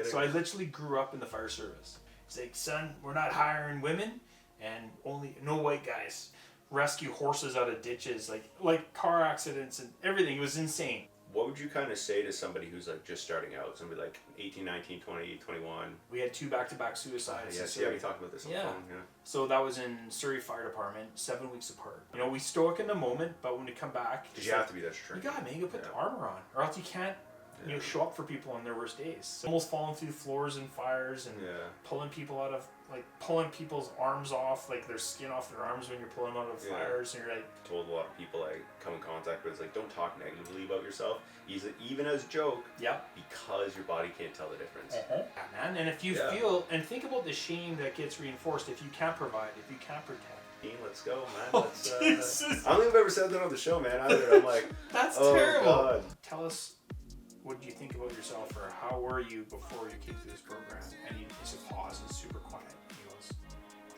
kidding. So I literally grew up in the fire service. He's like, son, we're not hiring women and no white guys. Rescue horses out of ditches, like car accidents and everything. It was insane. What would you kind of say to somebody who's like just starting out? Somebody like 18, 19, 20, 21? We had 2 back-to-back suicides. Yes, yeah, we talked about this on the phone. Yeah. So that was in Surrey Fire Department, 7 weeks apart. You know, we stoic in the moment, but when we come back... Because you have to be that strict. You got, man. You got to put the armor on, or else you can't show up for people on their worst days. So almost falling through floors and fires and pulling people out of... pulling people's arms off, their skin off their arms when you're pulling them out of fires, and you're like... I told a lot of people I come in contact with, don't talk negatively about yourself, even as a joke, because your body can't tell the difference. Yeah, man, and if you feel, and think about the shame that gets reinforced if you can't provide, if you can't protect. Let's go, man. I don't think I've ever said that on the show, man, either. I'm like, that's terrible. God. Tell us, what did you think about yourself, or how were you before you came through this program? And he just pauses, super quiet. He goes,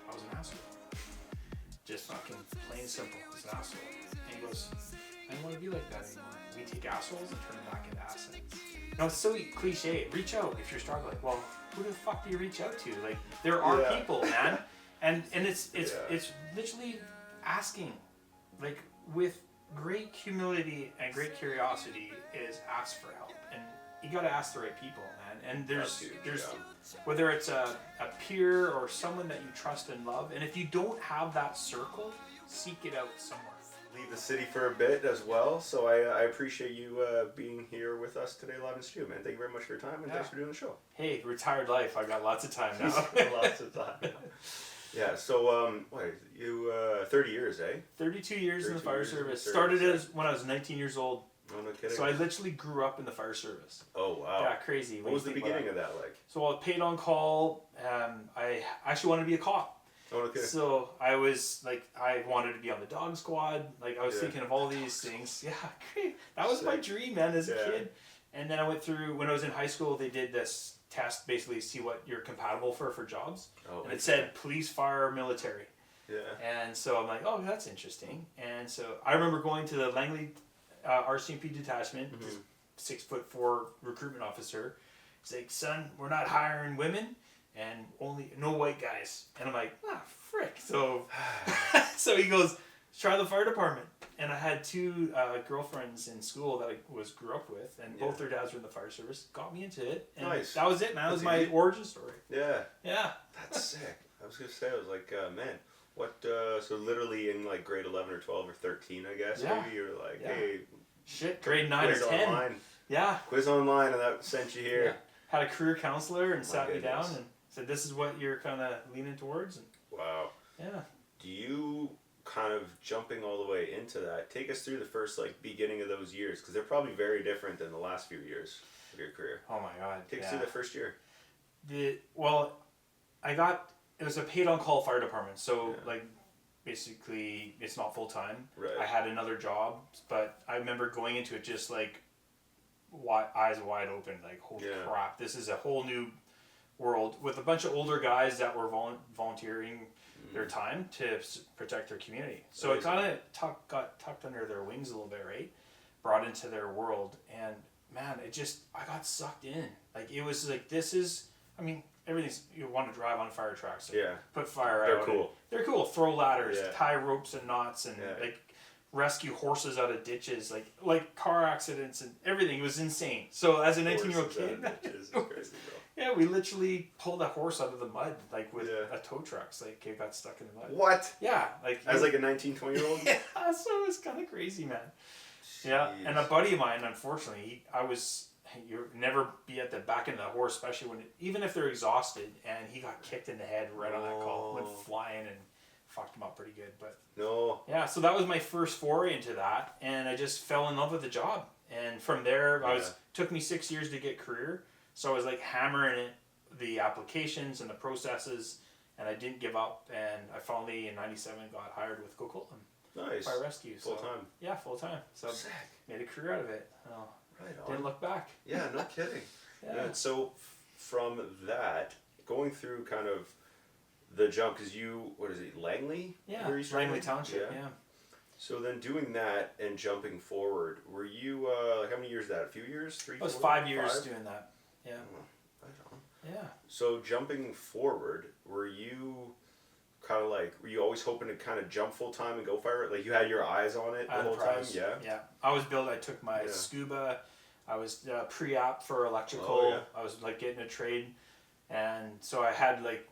I was an asshole. Just fucking plain simple. I was an asshole. And he goes, I don't want to be like that anymore. We take assholes and turn them back into assets. You know, it's so cliche. Reach out if you're struggling. Well, who the fuck do you reach out to? There are people, man. And it's literally asking, with great humility and great curiosity, is ask for help. And you got to ask the right people, man. And there's whether it's a peer or someone that you trust and love. And if you don't have that circle, seek it out somewhere. Leave the city for a bit as well. So I appreciate you being here with us today live in studio, man. Thank you very much for your time, and thanks for doing the show. Hey, retired life. I got lots of time now. Lots of time. Yeah, so, 30 years, eh? 32 years in the fire service. Started when I was 19 years old. Oh, no kidding. So I literally grew up in the fire service. Oh, wow. Yeah, crazy. What was the beginning of that like? So I was paid on call. I actually wanted to be a cop. Oh, okay. So I was I wanted to be on the dog squad. I was thinking of all these things. Yeah, great. That was my dream, man, as a kid. And then I went through, when I was in high school, they did this test, basically see what you're compatible for jobs. Oh, and it said police, fire, military. Yeah. And so I'm like, oh, that's interesting. And so I remember going to the Langley RCMP detachment, this 6'4" recruitment officer. He's like, son, we're not hiring women and no white guys. And I'm like, frick. So so he goes, try the fire department. And I had 2 girlfriends in school that I grew up with, and both their dads were in the fire service. Got me into it. And that was it, man. That was my origin story. Yeah. Yeah. That's sick. I was going to say, I was like, man, what, so literally in grade 11 or 12 or 13, I guess, maybe you're like, hey. Shit, grade 9 or 10. Online. Yeah. Quiz online, and that sent you here. Yeah. Had a career counselor and sat me down and said, this is what you're kind of leaning towards. And wow. Yeah. Do you, kind of jumping all the way into that, take us through the first beginning of those years, because they're probably very different than the last few years of your career. Oh my God. Take us through the first year. It was a paid on call fire department, so basically it's not full time. Right. I had another job, but I remember going into it just eyes wide open, holy crap, this is a whole new world with a bunch of older guys that were volunteering their time to protect their community. So it kind of got tucked under their wings a little bit, right? Brought into their world, and man, I got sucked in. It was everything's, you want to drive on fire trucks. Put fire out. They're cool. They're cool. Throw ladders, tie ropes and knots, and rescue horses out of ditches, like car accidents and everything. It was insane. So as a 19-year-old kid, crazy, bro. Yeah, we literally pulled a horse out of the mud, with a tow truck. It got stuck in the mud. What? Yeah, as a 19, 20-year-old. Yeah, so it was kind of crazy, man. Jeez. Yeah, and a buddy of mine, unfortunately, you never be at the back end of the horse, especially even if they're exhausted, and he got kicked in the head right on that call, went flying and fucked him up pretty good. But yeah, so that was my first foray into that, and I just fell in love with the job. And from there, took me 6 years to get career. So I was hammering it, the applications and the processes, and I didn't give up. And I finally, in '97, got hired with Coquitlam Fire Rescue. Full time. Yeah, full time. So sick. Made a career out of it. Oh, right on. Didn't look back. Yeah, no kidding. Yeah. So from that, going through kind of the jump, because Langley? Yeah, Langley Township, yeah. So then doing that and jumping forward, were you, how many years is that? A few years? 3, 4? It was 5 years doing that. Yeah. Oh, right on. So jumping forward, were you always hoping to kind of jump full time and go fire? Like you had your eyes on it the whole time? Yeah. Yeah. I took my scuba. I was pre-app for electrical. Oh, yeah. I was like getting a trade. And so I had like,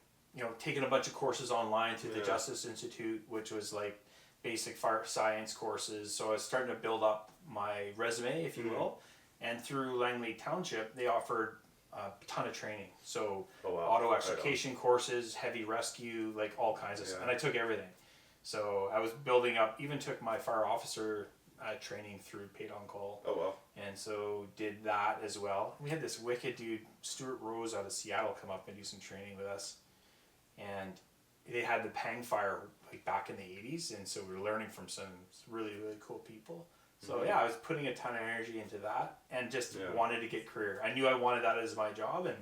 taken a bunch of courses online through the Justice Institute, which was like basic fire science courses. So I was starting to build up my resume, if you will. And through Langley Township, they offered a ton of training. So auto extrication courses, heavy rescue, like all kinds of stuff. And I took everything. So I was building up, even took my fire officer training through paid on call. Oh, wow. And so did that as well. We had this wicked dude, Stuart Rose out of Seattle, come up and do some training with us. And they had the Pang Fire like back in the 80s. And so we were learning from some really, really cool people. So I was putting a ton of energy into that and just wanted to get career. I knew I wanted that as my job and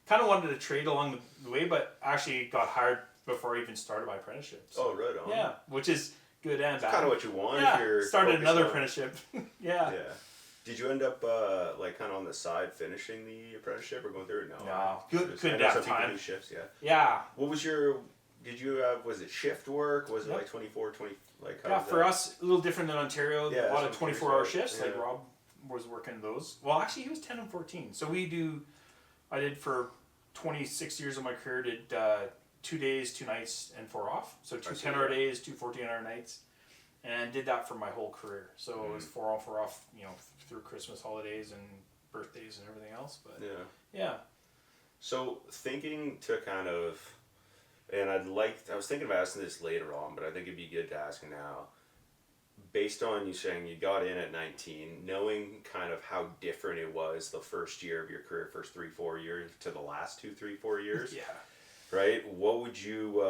kind of wanted to trade along the way, but actually got hired before I even started my apprenticeship. So, right on. Yeah, which is good and bad. Kind of what you want. Yeah, if you're started another apprenticeship. Yeah. Did you end up kind of on the side finishing the apprenticeship or going through it? No. Couldn't have time. Do shifts, Yeah. What was did you have, was it shift work? Was it like 24, 20, like how was for that? us, a little different than Ontario. Yeah, a lot of 24-hour shifts. Yeah. Like Rob was working those. Well, actually, he was 10 and 14. So I did for 26 years of my career, did 2 days, 2 nights, and 4 off. So 2 10-hour days, 2 14-hour nights. And did that for my whole career. So it was 4 on, 4 off, through Christmas holidays and birthdays and everything else. But yeah. So thinking to kind of, and I was thinking of asking this later on, but I think it'd be good to ask now. Based on you saying you got in at 19, knowing kind of how different it was the first year of your career, first 3-4 years to the last 2-3-4 years. Right? What would you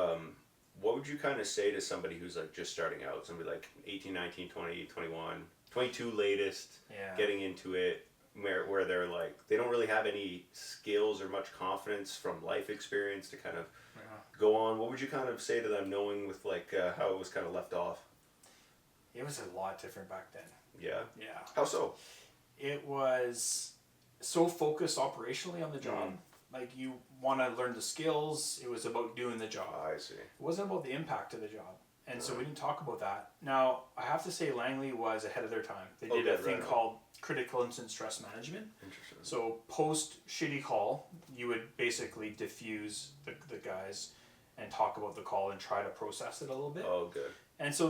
kind of say to somebody who's like just starting out? Somebody like 18, 19, 20, 21, 22 latest, getting into it, where they're like, they don't really have any skills or much confidence from life experience to kind of go on. What would you kind of say to them, knowing with like how it was kind of left off? It was a lot different back then. Yeah? Yeah. How so? It was so focused operationally on the job. Like you want to learn the skills. It was about doing the job. I see. It wasn't about the impact of the job. And so we didn't talk about that. Now, I have to say Langley was ahead of their time. They did a thing called critical incident stress management. Interesting. So post shitty call, you would basically diffuse the guys and talk about the call and try to process it a little bit. Oh, good. And so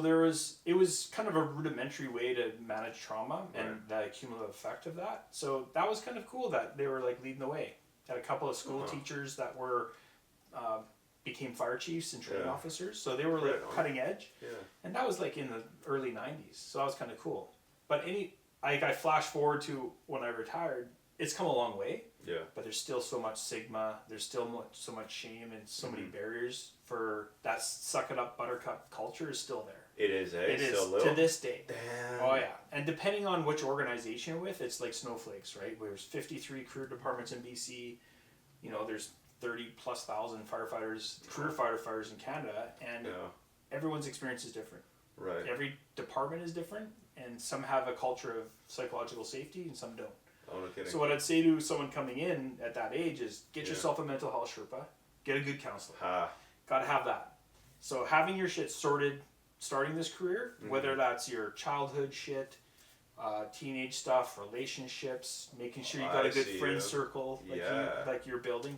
it was kind of a rudimentary way to manage trauma and the cumulative effect of that. So that was kind of cool that they were like leading the way. Had a couple of school teachers that were became fire chiefs and training officers, so they were like cutting edge. Yeah. And that was like in the early 90s, so that was kind of cool. But I flash forward to when I retired, it's come a long way. Yeah. But there's still so much stigma, there's still so much shame and so many barriers for that suck it up buttercup culture is still there. It is, eh? It is still to this day. Damn. Oh yeah. And depending on which organization you're with, it's like snowflakes, right? There's 53 career departments in BC. There's 30,000+ firefighters, career firefighters in Canada, and everyone's experience is different. Right. Every department is different, and some have a culture of psychological safety and some don't. Oh, no kidding. So what I'd say to someone coming in at that age is get yourself a mental health Sherpa, get a good counselor. Gotta have that. So having your shit sorted, starting this career, whether that's your childhood shit, teenage stuff, relationships, making sure you got a good friend circle like you're building.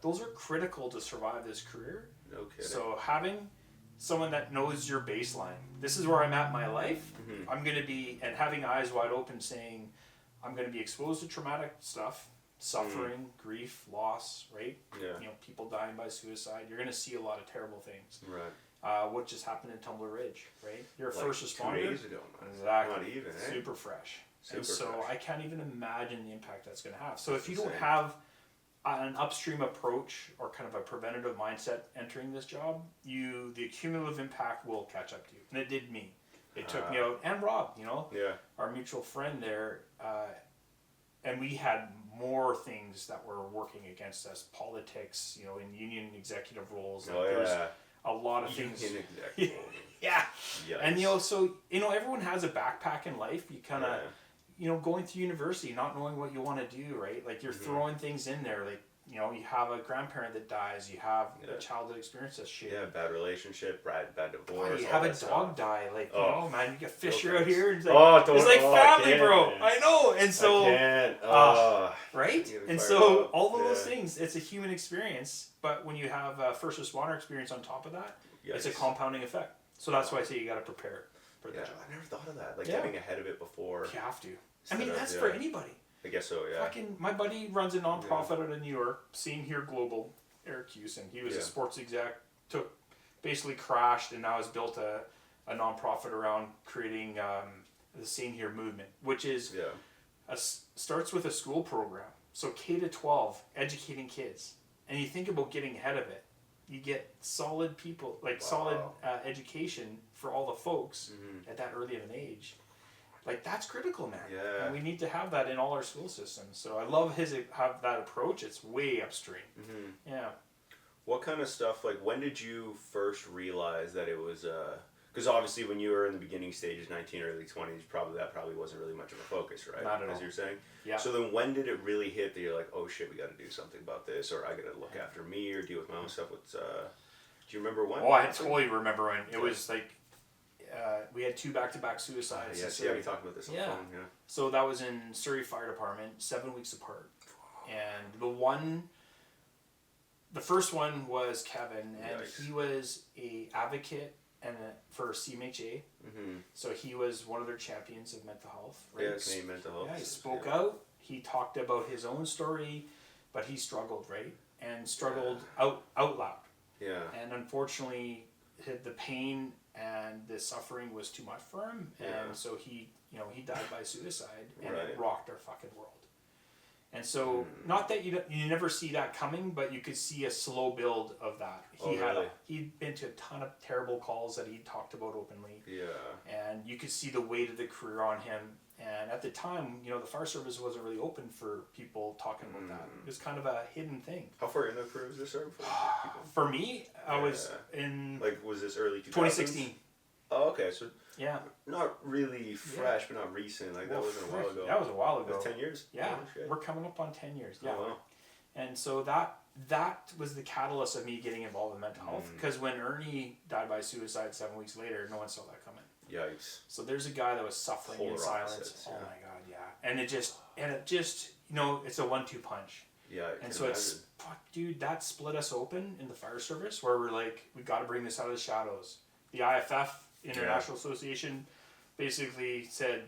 Those are critical to survive this career. No kidding. So having someone that knows your baseline. This is where I'm at in my life. I'm going to be, and having eyes wide open saying, I'm going to be exposed to traumatic stuff, suffering, grief, loss, right? Yeah. People dying by suicide. You're going to see a lot of terrible things. Right. What just happened in Tumbler Ridge, right? You're a first responder. 2 days ago. Exactly. Not even, eh? Super fresh. Super so fresh. I can't even imagine the impact that's going to have. So if you don't have an upstream approach or kind of a preventative mindset entering this job, the cumulative impact will catch up to you. And it did me. It took me out, and Rob, our mutual friend there, and we had more things that were working against us. Politics, in union executive roles. There's a lot of things. Union executive. Yeah. Yikes. And so everyone has a backpack in life. You kind of, going through university, not knowing what you want to do, right? Like you're throwing things in there, like you know, you have a grandparent that dies, you have a childhood experience that's shit. Yeah, bad relationship, bad divorce. You have a dog die, like, you know, man, you get Fisher out here, and it's like family, bro. I know, and so, right? And so, all of those things, it's a human experience, but when you have a first responder experience on top of that, it's a compounding effect. So that's why I say you got to prepare for the job. I never thought of that, like getting ahead of it before. You have to. I mean, that's for anybody. I guess so, yeah. Fucking, my buddy runs a nonprofit out of New York, Same Here Global, Eric Hewson. He was a sports exec, basically crashed, and now has built a nonprofit around creating the Same Here movement, which is starts with a school program. So K to 12, educating kids. And you think about getting ahead of it. You get solid people, like solid education for all the folks at that early of an age. Like, that's critical, man. Yeah. And we need to have that in all our school systems. So I love have that approach. It's way upstream. Yeah. What kind of stuff, like, when did you first realize that it was, because obviously when you were in the beginning stages, 19, early 20s, that probably wasn't really much of a focus, right? Not at all. As you're saying? Yeah. So then when did it really hit that you're like, oh shit, we got to do something about this, or I got to look after me, or deal with my own stuff? Do you remember when? Oh, I totally remember when. It was like, we had 2 back-to-back suicides. Yes, we talked about this on the phone, So that was in Surrey Fire Department, 7 weeks apart. And the first one was Kevin, and he was a advocate for CMHA. So he was one of their champions of mental health. Right? Yeah, Canadian mental health. Yeah, he spoke out. He talked about his own story, but he struggled, right? And struggled out loud. Yeah. And unfortunately, the pain and the suffering was too much for him, and so he died by suicide, and it rocked our fucking world. And so, not that you never see that coming, but you could see a slow build of that. He'd been to a ton of terrible calls that he talked about openly. Yeah. And you could see the weight of the career on him. And at the time, the fire service wasn't really open for people talking about that. It was kind of a hidden thing. How far in the career was this, sir? For me, I was in... Like, was this early 2000s? 2016. Oh, okay. So, not really fresh, but not recent. Like, that wasn't a while ago. That was a while ago. 10 years? Yeah. We're coming up on 10 years. Yeah. Oh, wow. And so that was the catalyst of me getting involved in mental health. Because when Ernie died by suicide 7 weeks later, no one saw that coming. Yikes. So there's a guy that was suffering in silence. Oh my God, yeah. And it just it's a 1-2 punch. Yeah. And so it's, fuck, dude, that split us open in the fire service where we're like, we got to bring this out of the shadows. The IAFF, International Association, basically said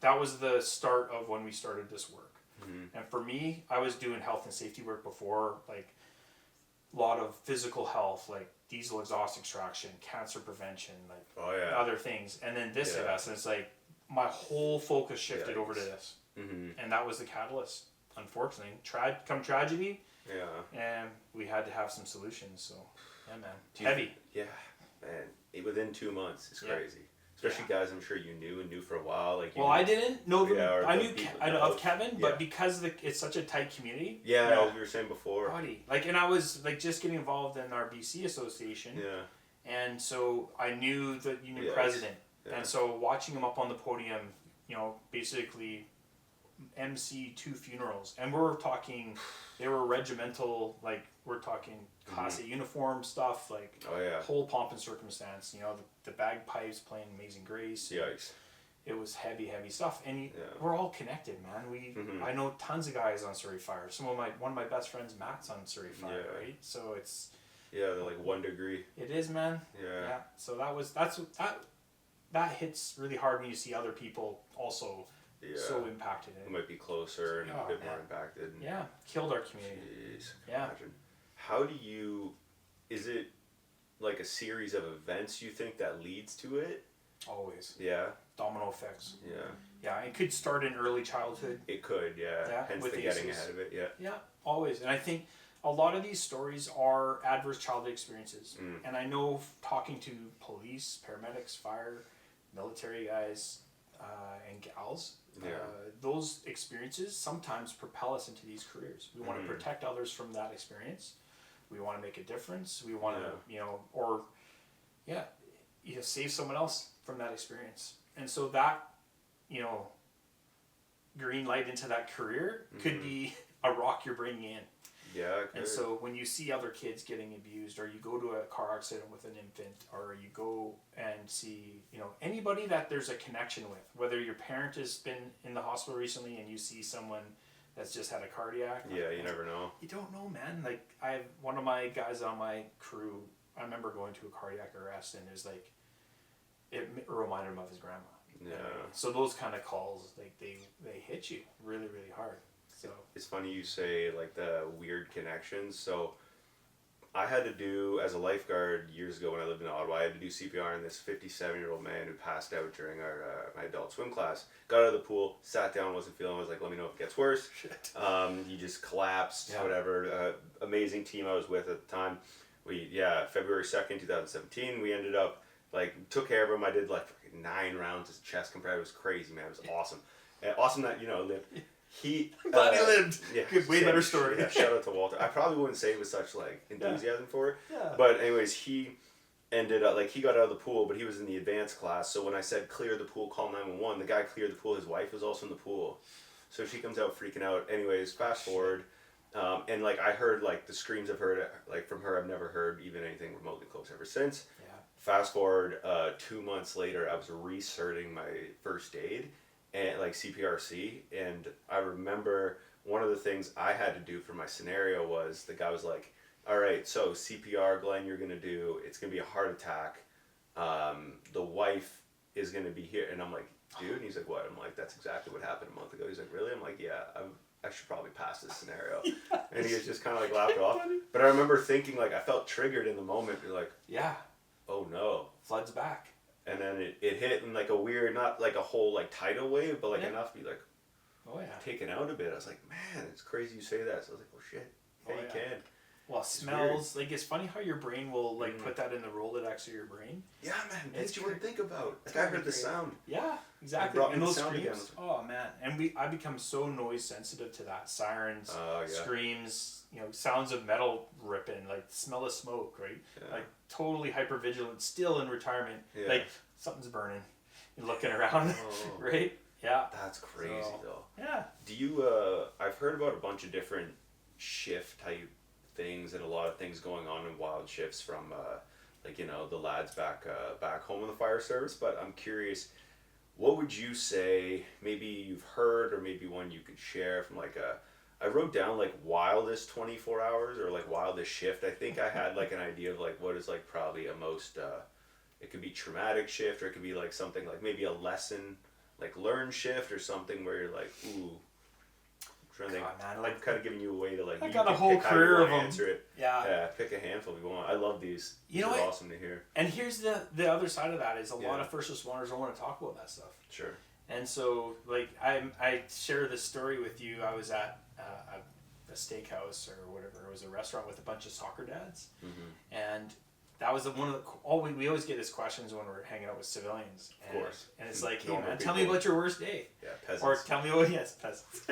that was the start of when we started this work. And for me, I was doing health and safety work before, like a lot of physical health, like diesel exhaust extraction, cancer prevention, like other things. And then this hit us, and it's like my whole focus shifted over to this. And that was the catalyst, unfortunately. Come tragedy, and we had to have some solutions. So, yeah, man. Heavy. Yeah, man. Within 2 months, it's crazy. Especially guys I'm sure you knew for a while. Like I didn't know them. I knew of Kevin, but because it's such a tight community. Yeah, as we were saying before. Buddy. Like, and I was like just getting involved in our BC association. Yeah. And so I knew the union president. Yeah. And so watching him up on the podium, basically MC 2 funerals. And we're talking, they were regimental, like we're talking Class A uniform stuff, like whole pomp and circumstance, the bagpipes playing Amazing Grace. Yikes. It was heavy stuff. And we're all connected, man. I know tons of guys on Surrey Fire. One of my best friends, Matt's on Surrey Fire, right? So it's... Yeah, they're like 1 degree. It is, man. Yeah. So that hits really hard when you see other people also so impacted. Who might be closer and a bit more impacted. Yeah, killed our community. Jeez. Yeah. Imagine. How do you... Is it like a series of events you think that leads to it? Always. Yeah. Domino effects. Yeah. Yeah, it could start in early childhood. It could, hence the getting ahead of it, Yeah, always. And I think a lot of these stories are adverse childhood experiences. And I know talking to police, paramedics, fire, military guys, and gals, those experiences sometimes propel us into these careers. We want to protect others from that experience. We want to make a difference. We want to, save someone else from that experience. And so that, green light into that career could be a rock you're bringing in. Yeah, And so when you see other kids getting abused, or you go to a car accident with an infant, or you go and see, anybody that there's a connection with, whether your parent has been in the hospital recently and you see someone that's just had a cardiac. Yeah, you never know. You don't know, man. Like, I have one of my guys on my crew, I remember going to a cardiac arrest, and it was like, it reminded him of his grandma. Yeah. So those kind of calls, like, they hit you really, really hard. So it's funny you say like the weird connections. So I had to do, as a lifeguard years ago when I lived in Ottawa, I had to do CPR on this 57-year-old man who passed out during our my adult swim class. Got out of the pool, sat down, wasn't feeling. I was like, let me know if it gets worse. Shit. He just collapsed. Yeah. Whatever. Amazing team I was with at the time. February 2nd, 2017. We ended up took care of him. I did 9 rounds of chest compression. It was crazy, man. It was awesome. And awesome that lived. He glad he lived. Yeah, good, way better story. Yeah, shout out to Walter. I probably wouldn't say it with such enthusiasm for it. Yeah. But anyways, he ended up he got out of the pool, but he was in the advanced class. So when I said clear the pool, call 911, the guy cleared the pool. His wife was also in the pool, so she comes out freaking out. Anyways, fast forward, and I heard the screams I've heard from her. I've never heard even anything remotely close ever since. Yeah. Fast forward 2 months later, I was recerting my first aid and CPRC, and I remember one of the things I had to do for my scenario was the guy was like, all right, so CPR, Glenn, you're gonna do, it's gonna be a heart attack, the wife is gonna be here, and I'm like, dude, and he's like, what? I'm like, that's exactly what happened a month ago. He's like, really? I'm like, yeah, I should probably pass this scenario. Yes. And he was just kind of laughed off. But I remember thinking I felt triggered in the moment. You're like, yeah, oh no, flood's back. And then it hit in a weird, not a whole tidal wave, but enough to be oh yeah, taken out a bit. I was like, man, it's crazy you say that. So I was like, oh shit, yeah, you can. Well, smells, it's funny how your brain will put that in the Rolodex of your brain. Yeah, man, it's you would think about. I heard the sound. Yeah, exactly. Brought And me those the sound screams. again. Oh man, and I become so noise sensitive to that. Sirens, screams, sounds of metal ripping, smell of smoke, right? Yeah. Totally hyper vigilant. Still in retirement, Yeah. Something's burning. You're looking around, right? Yeah. That's crazy though. Yeah. Do you? I've heard about a bunch of different shift type things and a lot of things going on in wild shifts from the lads back home in the fire service, but I'm curious, what would you say maybe you've heard or maybe one you could share from I wrote down wildest 24 hours or wildest shift. I think I had an idea of what is probably a most it could be traumatic shift, or it could be something maybe a lesson learn shift or something where you're ooh, I'm trying to think. God, man, I'm kind of giving you a way to I got a whole career of them. Answer it. Yeah. Pick a handful if you want. I love these. You know These are what? awesome to hear. And here's the other side of that is a lot of first responders don't want to talk about that stuff. Sure. And so I share this story with you. I was at a steakhouse or whatever. It was a restaurant with a bunch of soccer dads, and that was one of the we always get these questions when we're hanging out with civilians. And, of course. And it's like, hey Normal man, tell me people. about your worst day. Yeah, peasants. Or tell me peasants.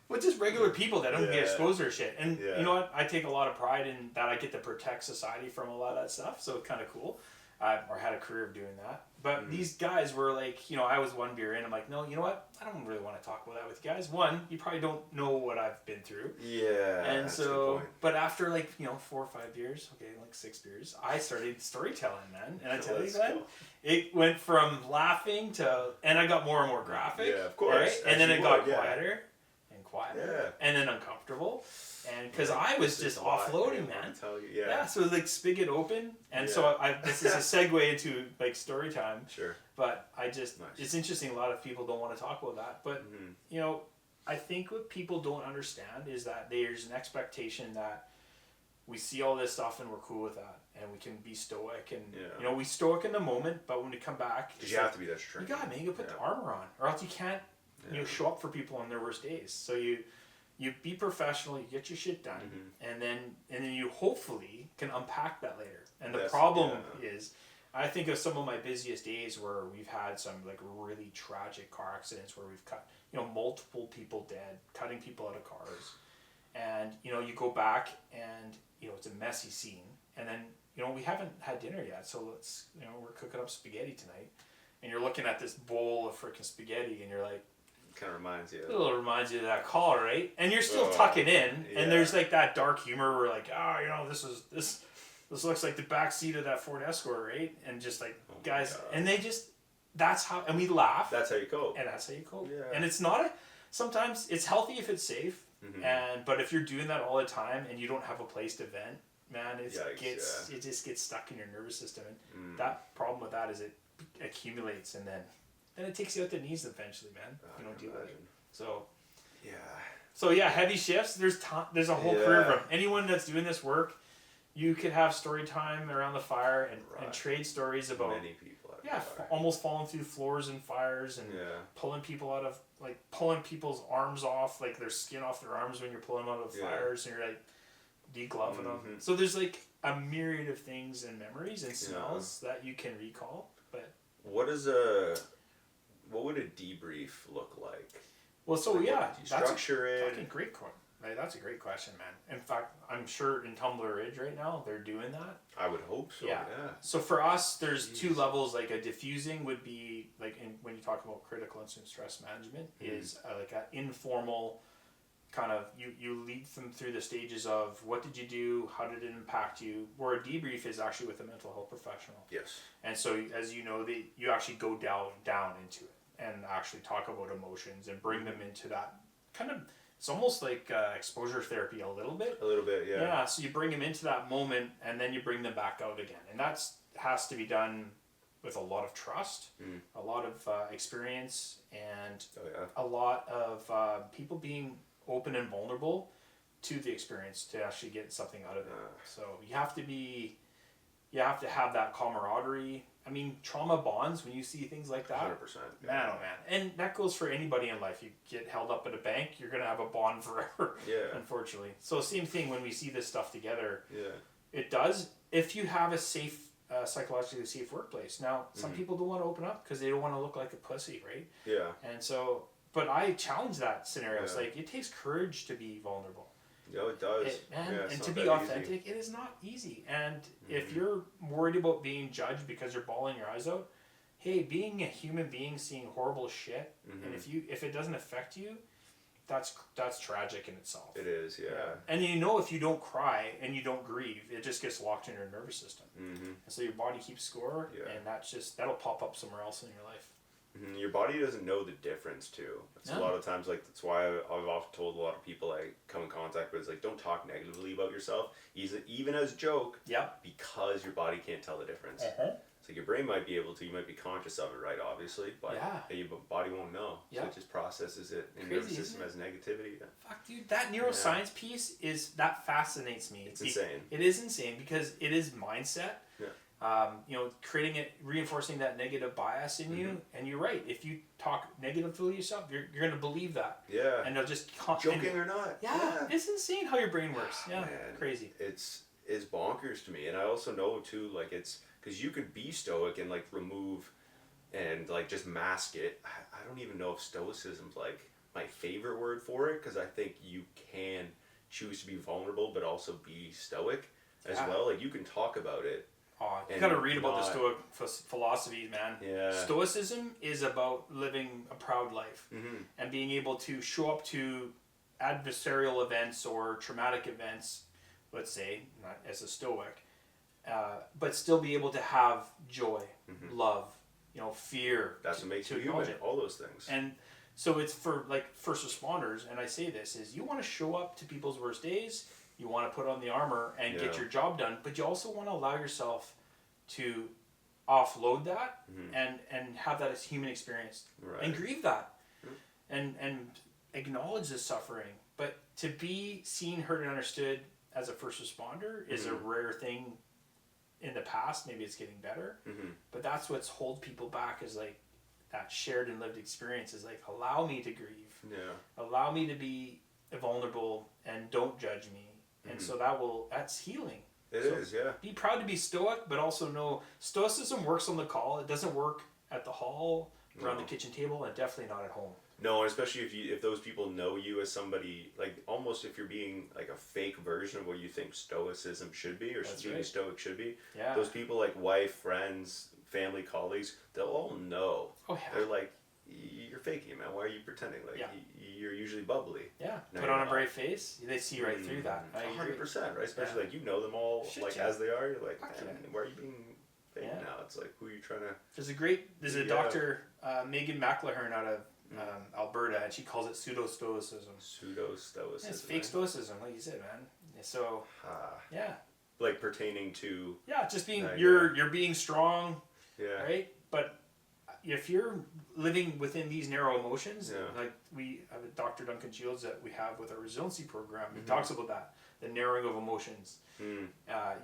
Well, just regular people that don't get Yeah. exposed to shit. And Yeah. you know what? I take a lot of pride in that. I get to protect society from a lot of that stuff. So it's kind of cool. Or had a career of doing that. But these guys were I was one beer in. I'm like, no, you know what? I don't really want to talk about that with you guys. One, you probably don't know what I've been through. Yeah. And that's a good so, point. but after 4 or 5 years, 6 beers, I started storytelling, man. And I tell you, Glenn, it went from laughing to, and I got more and more graphic. Yeah, of course. Right? And then it got quieter and quieter. Yeah. And then uncomfortable. And because I was just offloading, man. Tell you, Yeah, so spigot open, and so this is a segue into story time. Sure. But I just, Nice. it's interesting. A lot of people don't want to talk about that, but I think what people don't understand is that there's an expectation that we see all this stuff and we're cool with that, and we can be stoic, and we stoic in the moment, but when we come back, Because you have to be that strong. you gotta man, you gotta put the armor on, or else you can't show up for people on their worst days. So you be professional, you get your shit done, and then you hopefully can unpack that later. And the problem is, I think of some of my busiest days where we've had some really tragic car accidents where we've cut multiple people dead, cutting people out of cars, and you go back and it's a messy scene, and then we haven't had dinner yet, so let's we're cooking up spaghetti tonight, and you're looking at this bowl of freaking spaghetti, and you're like, kind of reminds you. A little reminds you of that call, right? And you're still tucking in, and there's like that dark humor where like, this looks like the back seat of that Ford Escort, right? And just like guys, and they just that's how, and we laugh. That's how you cope. And that's how you cope. Yeah. And it's not sometimes it's healthy if it's safe, but if you're doing that all the time and you don't have a place to vent, man, it just gets stuck in your nervous system, and that problem with that is it accumulates, and then it takes you out the knees eventually, man. You don't deal with it. So heavy shifts. There's a whole career from anyone that's doing this work. You could have story time around the fire and trade stories about many people. Almost falling through floors in fires and pulling people out of pulling people's arms off, like their skin off their arms when you're pulling them out of fires, and you're like degloving them. So there's like a myriad of things and memories and smells that you can recall. But what would a debrief look like? Well, so structure it. Fucking great question. That's a great question, man. In fact, I'm sure in Tumbler Ridge right now they're doing that. I would hope so. Yeah. So for us, there's two levels. Like a diffusing would be like when you talk about critical incident stress management, is like an informal kind of you lead them through the stages of what did you do, how did it impact you. Where a debrief is actually with a mental health professional. Yes. And so as you know, you actually go down into it and actually talk about emotions and bring them into that kind of. It's almost like exposure therapy a little bit. A little bit, yeah. Yeah, so you bring them into that moment and then you bring them back out again. And that has to be done with a lot of trust, a lot of experience, and a lot of people being open and vulnerable to the experience to actually get something out of it. So you have to have that camaraderie. I mean, trauma bonds when you see things like that. 100%. Man, oh man. And that goes for anybody in life. You get held up at a bank, you're going to have a bond forever. Yeah. Unfortunately. So same thing when we see this stuff together. Yeah. It does. If you have a safe, psychologically safe workplace. Now, some people don't want to open up because they don't want to look like a pussy, right? Yeah. And so, but I challenge that scenario. Yeah. It's like, it takes courage to be vulnerable. No, it does. And to be authentic, it is not easy. And if you're worried about being judged because you're bawling your eyes out, hey, being a human being seeing horrible shit, and if it doesn't affect you, that's tragic in itself. It is, yeah. And if you don't cry and you don't grieve, it just gets locked in your nervous system. And so your body keeps score, and that'll pop up somewhere else in your life. Your body doesn't know the difference too. It's a lot of times that's why I've often told a lot of people I come in contact with is like, don't talk negatively about yourself, even as a joke. Yeah. Because your body can't tell the difference. So your brain might be able to, you might be conscious of it, right? Obviously, but your body won't know. So it just processes it in your nervous system as negativity. Fuck, dude, that neuroscience piece that fascinates me. It's insane. It is insane because it is mindset. Yeah. Creating it, reinforcing that negative bias in you, and you're right. If you talk negatively yourself, you're going to believe that. Yeah. And they'll just joking or not. Yeah, it's insane how your brain works. Yeah, man, crazy. It's bonkers to me, and I also know too, like it's because you could be stoic and like remove, and like just mask it. I don't even know if stoicism's like my favorite word for it, because I think you can choose to be vulnerable, but also be stoic as well. Like you can talk about it. You gotta read about the Stoic philosophy, man. Yeah. Stoicism is about living a proud life and being able to show up to adversarial events or traumatic events, let's say, not as a Stoic, but still be able to have joy, love, fear. That's what makes you human. All those things. And so it's for like first responders, and I say this is you want to show up to people's worst days. You want to put on the armor and get your job done, but you also want to allow yourself to offload that and have that as human experience and grieve that and acknowledge the suffering. But to be seen, heard, and understood as a first responder is a rare thing in the past. Maybe it's getting better, but that's what's hold people back is like that shared and lived experience is like, allow me to grieve, allow me to be vulnerable and don't judge me. And so that's healing. It is, yeah. Be proud to be stoic, but also know stoicism works on the call. It doesn't work at the hall, around the kitchen table, and definitely not at home. No, and especially if those people know you as somebody, like almost if you're being like a fake version of what you think stoicism should be, or being stoic should be. Yeah. Those people like wife, friends, family, colleagues, they'll all know. Oh, yeah. They're like, you're faking it, man. Why are you pretending? Like, Yeah. you're usually bubbly. Yeah. No, Put you're on a not. brave face. They see right through that. I agree. 100%, right? Especially like you know them all Shit, like yeah. as they are. You're like, Fuck man, yeah. why are you being fake Yeah. now? It's like, who are you trying to? There's a doctor, Megan McLahern out of Alberta, and she calls it pseudo-stoicism. Pseudo-stoicism. It's fake stoicism, like you said, man. So, yeah. Like pertaining to. Yeah, just being, you're being strong, Yeah. right? But if you're living within these narrow emotions, like we have a Dr. Duncan Shields that we have with our resiliency program, he talks about that, the narrowing of emotions.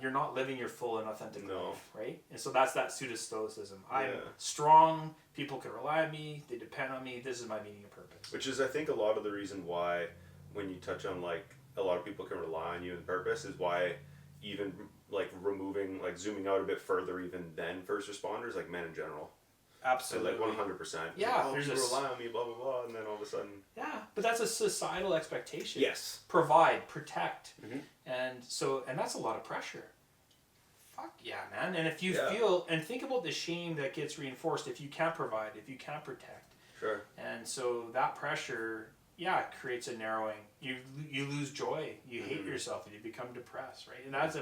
You're not living your full and authentic life, right? And so that's that pseudo-stoicism. I'm strong, people can rely on me, they depend on me, this is my meaning and purpose. Which is, I think, a lot of the reason why, when you touch on, like, a lot of people can rely on you and purpose, is why even, like, removing, like, zooming out a bit further even than first responders, like men in general. Absolutely. So, like, 100%. Yeah. Like, oh, people rely on me, blah, blah, blah, and then all of a sudden... Yeah, but that's a societal expectation. Yes. Provide, protect. And that's a lot of pressure. Fuck yeah, man. And if you feel, and think about the shame that gets reinforced if you can't provide, if you can't protect. Sure. And so that pressure, creates a narrowing. You lose joy. You hate yourself and you become depressed, right? And that's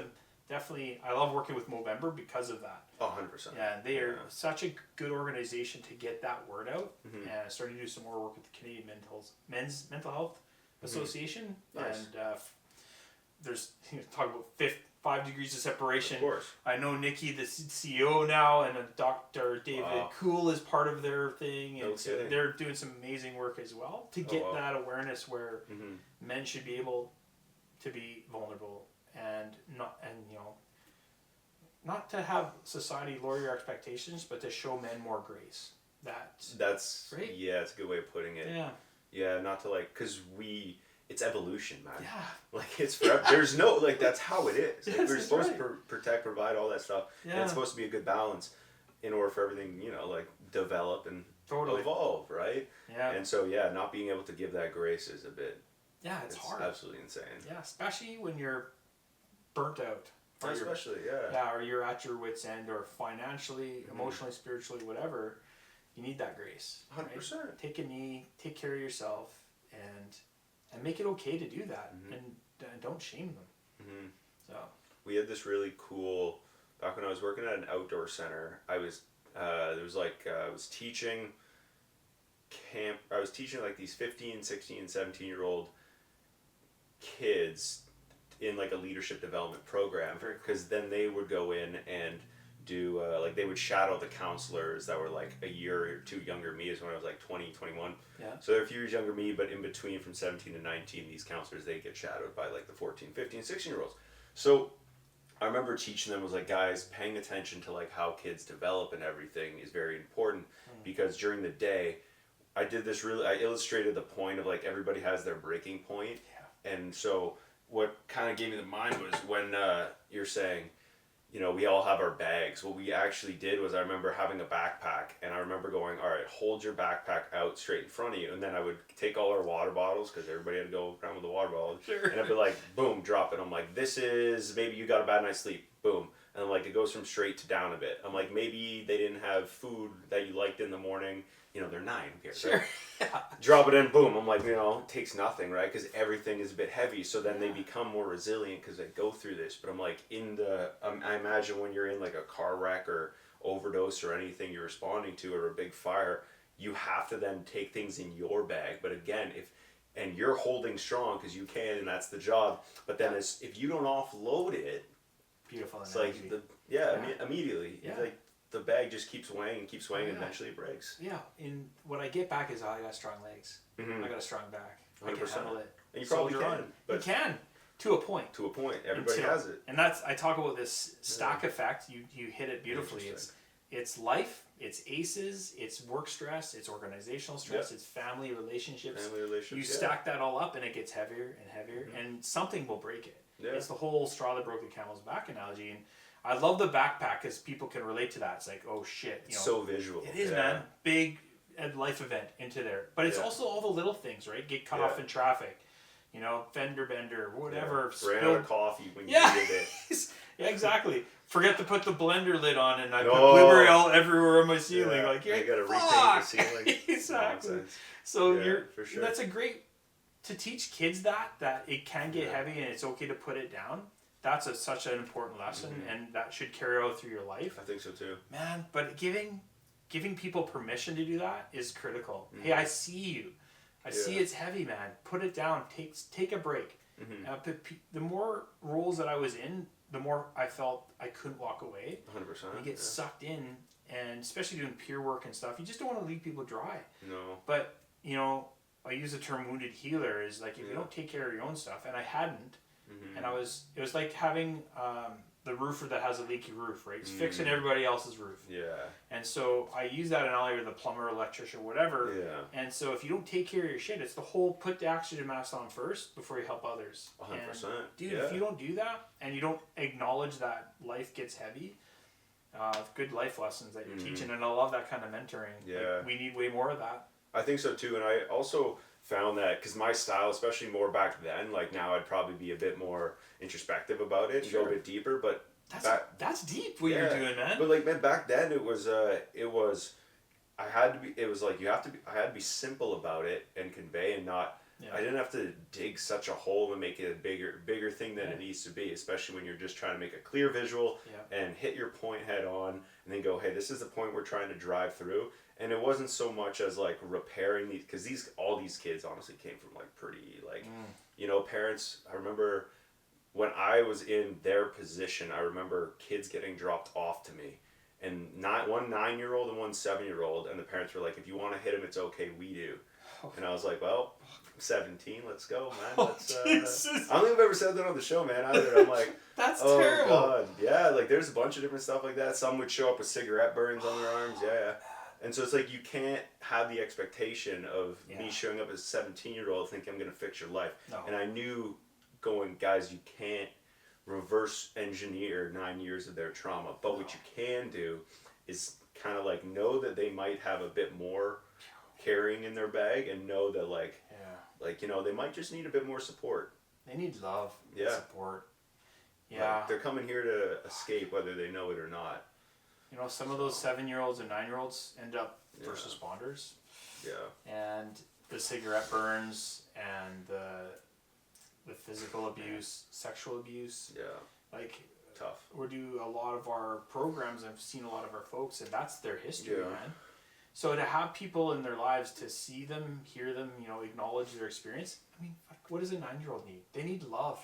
definitely, I love working with Movember because of that. Oh, 100%. Yeah, they are such a good organization to get that word out. And I started to do some more work with the Canadian Men's Mental Health Association. Nice. And there's, talk about 5 degrees of separation. Of course. I know Nikki, the CEO now, and Dr. David Cool is part of their thing. And so they're doing some amazing work as well to get that awareness where men should be able to be vulnerable and not to have society lower your expectations, but to show men more grace. That's right? Yeah, it's a good way of putting it. Yeah. Yeah, not to like, because it's evolution, man. Yeah. Like, it's forever. There's no, like, that's how it is. Like, Yes, we're supposed right. to protect, provide, all that stuff. Yeah. And it's supposed to be a good balance in order for everything, like, develop and evolve, right? Yeah. And so, not being able to give that grace is a bit... Yeah, it's hard. Absolutely insane. Yeah, especially when you're burnt out. Or you're at your wit's end, or financially, emotionally, spiritually, whatever. You need that grace. 100%. Right? Take a knee, take care of yourself, and make it okay to do that, and don't shame them. So we had this really cool, back when I was working at an outdoor center, I was teaching like these 15, 16, 17-year-old kids in like a leadership development program, because then they would go in and do like they would shadow the counselors that were like a year or two younger than me, is when I was like 20, 21. So they're a few years younger than me, but in between from 17 to 19, these counselors, they get shadowed by like the 14, 15, 16-year-olds. So I remember teaching them, was like, guys, paying attention to like how kids develop and everything is very important, because during the day I illustrated the point of like everybody has their breaking point. And so what kind of gave me the mind was when you're saying, we all have our bags. What we actually did was, I remember having a backpack, and I remember going, all right, hold your backpack out straight in front of you. And then I would take all our water bottles, because everybody had to go around with the water bottles. And I'd be like, boom, drop it. I'm like, this is, maybe you got a bad night's sleep. Boom. And I'm like, it goes from straight to down a bit. I'm like, maybe they didn't have food that you liked in the morning. They're 9. Who cares, right? Drop it in, boom. I'm like, it takes nothing, right? Because everything is a bit heavy. So then they become more resilient because they go through this. But I'm like, I imagine when you're in like a car wreck or overdose or anything you're responding to, or a big fire, you have to then take things in your bag. But again, and you're holding strong because you can, and that's the job. But then if you don't offload it, beautiful analogy. It's like immediately. It's like, the bag just keeps swaying and eventually it breaks. Yeah, and what I get back is, I got strong legs. I got a strong back. 100%. I can handle it. And you probably can. But you can, to a point. To a point. Everybody has it. And I talk about this stack effect. You hit it beautifully. It's life, it's ACEs, it's work stress, it's organizational stress, it's family relationships. You stack that all up and it gets heavier and heavier, and something will break it. It's the whole straw that broke the camel's back analogy. And I love the backpack because people can relate to that. It's like, oh shit. It's so visual. It is, man. Big life event into there. But it's also all the little things, right? Get cut off in traffic. Fender bender, whatever. Ran out of coffee when you needed it. Yeah, exactly. forget to put the blender lid on, and I put No. Behavioural everywhere on my ceiling. Yeah, Like, you yeah, gotta repaint the ceiling. Exactly. Nonsense. So Yeah, you're for sure. that's a great to teach kids that it can get Yeah. heavy and it's okay to put it down. That's such an important lesson, Mm-hmm. and that should carry out through your life, I think so too. man. But giving people permission to do that is critical. Mm-hmm. Hey, I see you. I see Yeah. it's heavy, man. Put it down. Take a break. Mm-hmm. The more roles that I was in, the more I felt I couldn't walk away. 100%. You get sucked in, and especially doing peer work and stuff, you just don't want to leave people dry. No. But, you know, I use the term wounded healer is like if you Yeah. don't take care of your own stuff, and I hadn't, Mm-hmm. and it was like having the roofer that has a leaky roof, right? It's fixing everybody else's roof. Yeah. And so I use that analogy with the plumber, electrician, whatever. Yeah. And so if you don't take care of your shit, it's the whole put the oxygen mask on first before you help others. 100%. And, dude, yeah. if you don't do that and you don't acknowledge that life gets heavy, good life lessons that you're teaching, and I love that kind of mentoring. Yeah. Like, we need way more of that. I think so too, and I also found that because my style, especially more back then, like now I'd probably be a bit more introspective about it and go a bit deeper, but That's deep what you're doing, man. But like, man, back then it was I had to be, it was like I had to be simple about it and convey and not, I didn't have to dig such a hole and make it a bigger thing than it needs to be, especially when you're just trying to make a clear visual and hit your point head on and then go, hey, this is the point we're trying to drive through. And it wasn't so much as like repairing these, because all these kids honestly came from like pretty like, you know, parents. I remember when I was in their position, I remember kids getting dropped off to me, and one 9-year-old and one 7-year-old, and the parents were like, if you want to hit him, it's okay, we do. And I was like, well, I'm 17, let's go, man. Let's, I don't think I've ever said that on the show, man, either. I'm like, that's oh, terrible. God. Yeah, like there's a bunch of different stuff like that. Some would show up with cigarette burns on their arms, yeah. And so it's like you can't have the expectation of me showing up as a 17-year-old thinking I'm going to fix your life. No. And I knew going, guys, you can't reverse engineer 9 years of their trauma. But what you can do is kind of like know that they might have a bit more carrying in their bag, and know that like, you know, they might just need a bit more support. They need love and support. Yeah. Like, they're coming here to escape whether they know it or not. You know, some of those 7-year-olds and 9-year-olds end up first responders. Yeah. And the cigarette burns and the physical abuse, sexual abuse. Yeah. Like, tough. We do a lot of our programs. I've seen a lot of our folks, and that's their history, man. So to have people in their lives, to see them, hear them, you know, acknowledge their experience. I mean, what does a 9-year-old need? They need love,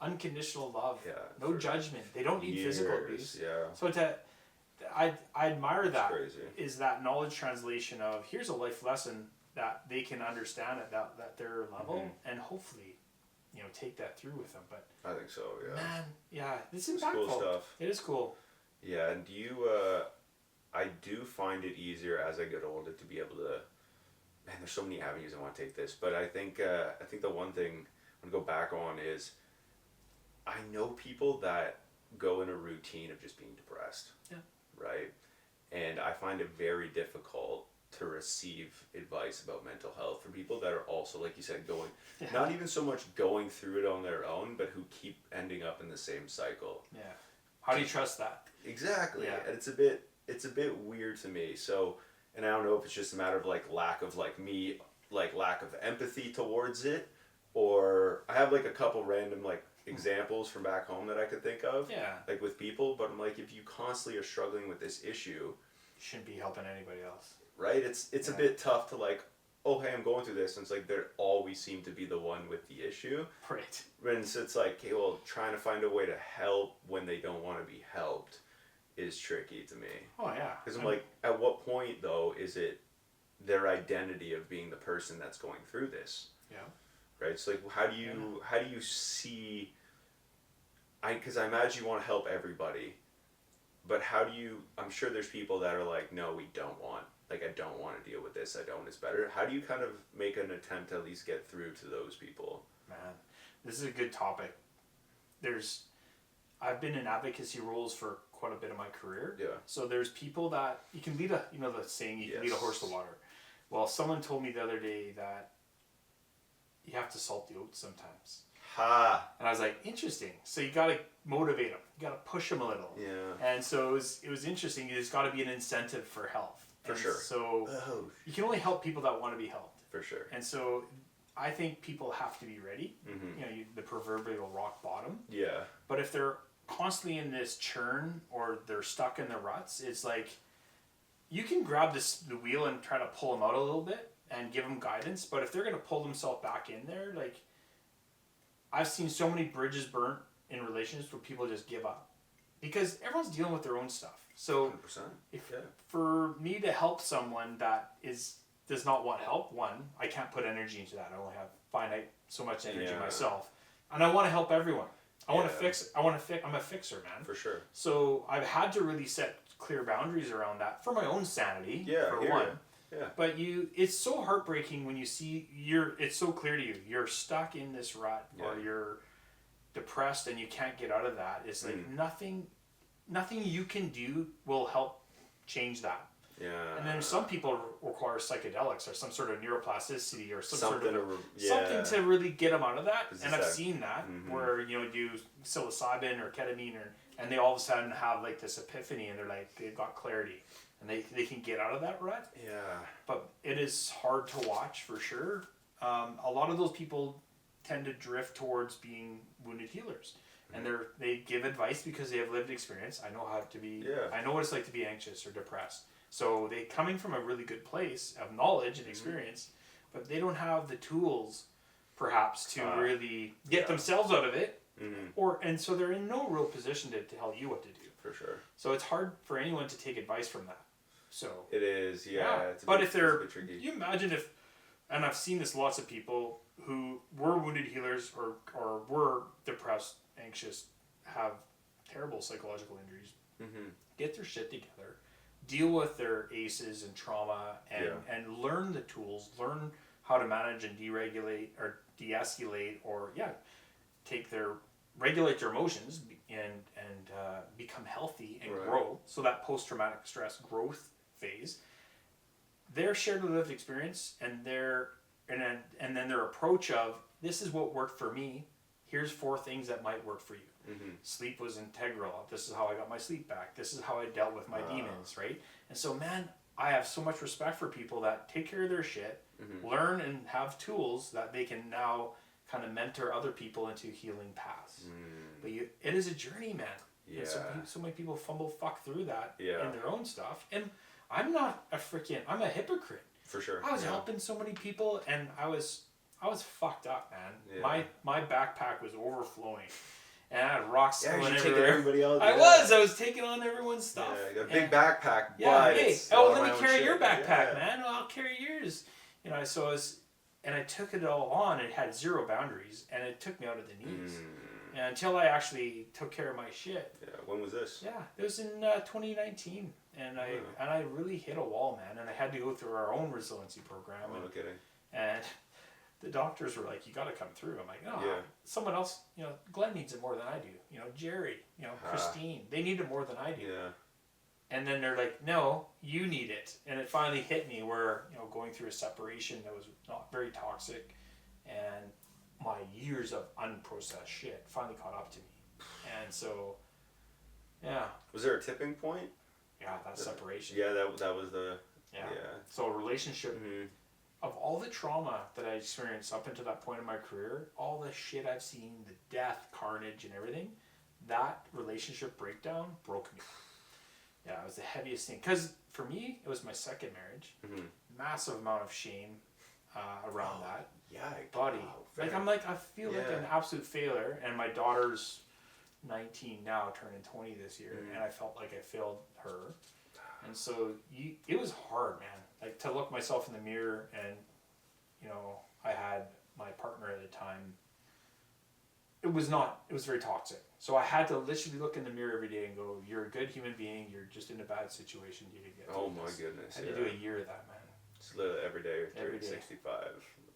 unconditional love, no judgment. They don't need physical abuse. Yeah. So I admire that. Crazy. Is that knowledge translation of here's a life lesson that they can understand at that their level, and hopefully, you know, take that through with them. But I think so. Yeah. Man, this is impactful. Cool stuff. It is cool. Yeah, and do you? I do find it easier as I get older to be able to. Man, there's so many avenues I want to take this, but I think the one thing I'm gonna go back on is I know people that go in a routine of just being depressed. Yeah. Right? And I find it very difficult to receive advice about mental health from people that are also, like you said, going, not even so much going through it on their own, but who keep ending up in the same cycle. Yeah. How do you trust that? Exactly. Yeah. And it's a bit weird to me. So, and I don't know if it's just a matter of like lack of empathy towards it, or I have like a couple random like examples from back home that I could think of, like with people, but I'm like, if you constantly are struggling with this issue, you shouldn't be helping anybody else, right? It's a bit tough to like, oh hey, I'm going through this, and it's like they always seem to be the one with the issue, right? And so it's like, okay, well, trying to find a way to help when they don't want to be helped is tricky to me. Oh yeah, because I'm like, at what point though is it their identity of being the person that's going through this? Yeah. Right. So like, how do you see? Because I imagine you want to help everybody, but how do you? I'm sure there's people that are like, no, we don't want. Like, I don't want to deal with this. I don't. It's better. How do you kind of make an attempt to at least get through to those people? Man, this is a good topic. I've been in advocacy roles for quite a bit of my career. Yeah. So there's people that you can lead the saying, you can lead a horse to water. Well, someone told me the other day that you have to salt the oats sometimes. Ha. And I was like, interesting. So you got to motivate them. You got to push them a little. Yeah. And so it was interesting. There's got to be an incentive for health. For and sure. So you can only help people that want to be helped. For sure. And so I think people have to be ready. Mm-hmm. You know, the proverbial rock bottom. Yeah. But if they're constantly in this churn or they're stuck in the ruts, it's like you can grab the wheel and try to pull them out a little bit and give them guidance. But if they're going to pull themselves back in there, like I've seen so many bridges burnt in relationships where people just give up because everyone's dealing with their own stuff. So 100%. if for me to help someone that does not want help, one, I can't put energy into that. I only have finite so much energy myself, and I want to help everyone. I want to fix. I'm a fixer, man. For sure. So I've had to really set clear boundaries around that for my own sanity. Yeah. For one. Yeah. But it's so heartbreaking when you see it's so clear to you. You're stuck in this rut, or you're depressed and you can't get out of that. It's like nothing you can do will help change that. Yeah. And then some people require psychedelics or some sort of neuroplasticity or something to really get them out of that. And I've seen that where do psilocybin or ketamine and they all of a sudden have like this epiphany and they're like they've got clarity and they can get out of that rut. Yeah. But it is hard to watch for sure. A lot of those people tend to drift towards being wounded healers. And they give advice because they have lived experience. I know how to be. Yeah. I know what it's like to be anxious or depressed. So they coming from a really good place of knowledge and experience, but they don't have the tools, perhaps, to really get themselves out of it. And so they're in no real position to tell you what to do. For sure. So it's hard for anyone to take advice from that. So it is. Yeah. It's but if they're, you imagine if, and I've seen this lots of people who were wounded healers or were depressed, anxious, have terrible psychological injuries, get their shit together, deal with their ACEs and trauma, and learn the tools, learn how to manage and deregulate or de-escalate or regulate their emotions and become healthy and grow. So that post-traumatic stress growth phase, their shared lived experience and then their approach of this is what worked for me. Here's 4 things that might work for you. Sleep was integral. This is how I got my sleep back. This is how I dealt with my demons, right? And so, man, I have so much respect for people that take care of their shit, learn and have tools that they can now kind of mentor other people into healing paths. But it is a journey, man. Yeah. And so many people fuck through that in their own stuff. And I'm not I'm a hypocrite. For sure. I was helping so many people and I was fucked up, man. Yeah. My backpack was overflowing. And I had rocks spilling everywhere. Everybody else. I was taking on everyone's stuff. Yeah, you got a big backpack. Yeah, hey, let me carry your backpack, man. Well, I'll carry yours. So I took it all on. It had zero boundaries, and it took me out of the knees. And until I actually took care of my shit. Yeah, when was this? Yeah, it was in 2019, and I really hit a wall, man. And I had to go through our own resiliency program. No kidding. And the doctors were like, you got to come through. I'm like, no, someone else, Glen needs it more than I do. Jerry, Christine, they need it more than I do. Yeah. And then they're like, no, you need it. And it finally hit me where, going through a separation that was not very toxic and my years of unprocessed shit finally caught up to me. And so, yeah. Was there a tipping point? Yeah, that separation. Yeah, that was the... Yeah. So a relationship... Of all the trauma that I experienced up until that point in my career, all the shit I've seen, the death, carnage, and everything, that relationship breakdown broke me. Yeah, it was the heaviest thing. Because for me, it was my second marriage. Massive amount of shame around that. Yeah, body. I feel like an absolute failure. And my daughter's 19 now, turning 20 this year, and I felt like I failed her. And so it was hard, man. Like to look myself in the mirror and, I had my partner at the time. It was very toxic. So I had to literally look in the mirror every day and go, you're a good human being. You're just in a bad situation. You can get through my goodness. I had to do a year of that, man. Just live every day, 365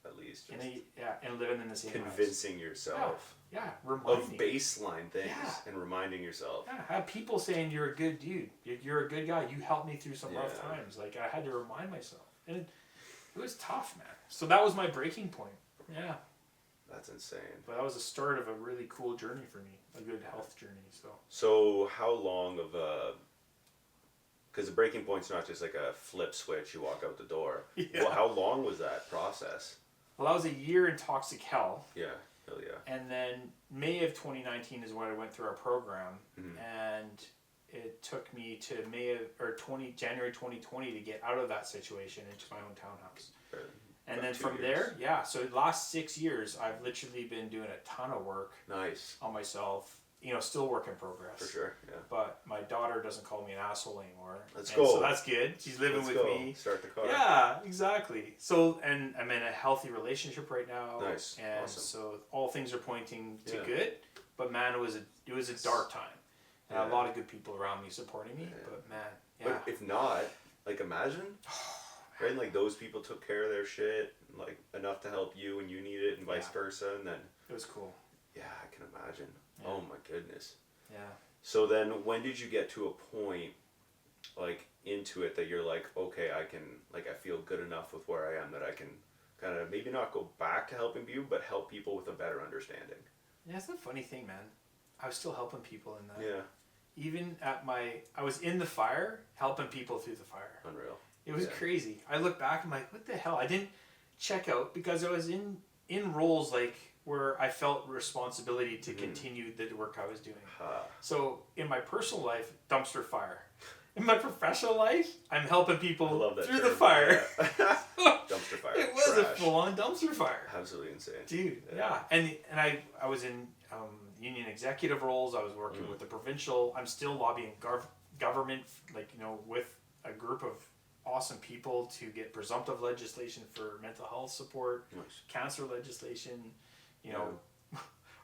at least. And living in the same convincing house. Yourself. Yeah, of baseline things and reminding yourself. Yeah, have people saying you're a good dude. You're a good guy. You helped me through some rough times. Like I had to remind myself. And it was tough, man. So that was my breaking point. Yeah. That's insane. But that was the start of a really cool journey for me, a good health journey. So how long of a... Because the breaking point's not just like a flip switch, you walk out the door. Yeah. Well, how long was that process? Well, that was a year in toxic hell. Yeah, hell yeah. And then May of 2019 is when I went through our program, and it took me to January 2020 to get out of that situation into my own townhouse. And then from there, so the last 6 years, I've literally been doing a ton of work. Nice. On myself. You know, still work in progress. For sure, yeah. But my daughter doesn't call me an asshole anymore. Let's go. So that's good. She's living with me. Start the car. Yeah, exactly. So, and I'm in a healthy relationship right now. Nice. And awesome. So all things are pointing to good. But man, it was a dark time. And a lot of good people around me supporting me. But man, But if not, like imagine, right? And like those people took care of their shit, like enough to help you when you need it, and vice versa, and then it was cool. Yeah, I can imagine. Yeah. Oh my goodness. Yeah. So then, when did you get to a point, like into it, that you're like, okay, I can, like, I feel good enough with where I am that I can kind of maybe not go back to helping you, but help people with a better understanding. Yeah, it's a funny thing, man. I was still helping people in that. Yeah. Even I was in the fire, helping people through the fire. Unreal. It was crazy. I look back, I'm like, what the hell? I didn't check out because I was in roles like where I felt responsibility to continue the work I was doing. So in my personal life, dumpster fire. In my professional life, I'm helping people through the fire. Yeah. Dumpster fire. It was a full-on dumpster fire. Absolutely insane. Dude, yeah. And I was in union executive roles. I was working with the provincial. I'm still lobbying government, like, you know, with a group of awesome people to get presumptive legislation for mental health support, cancer legislation, you know,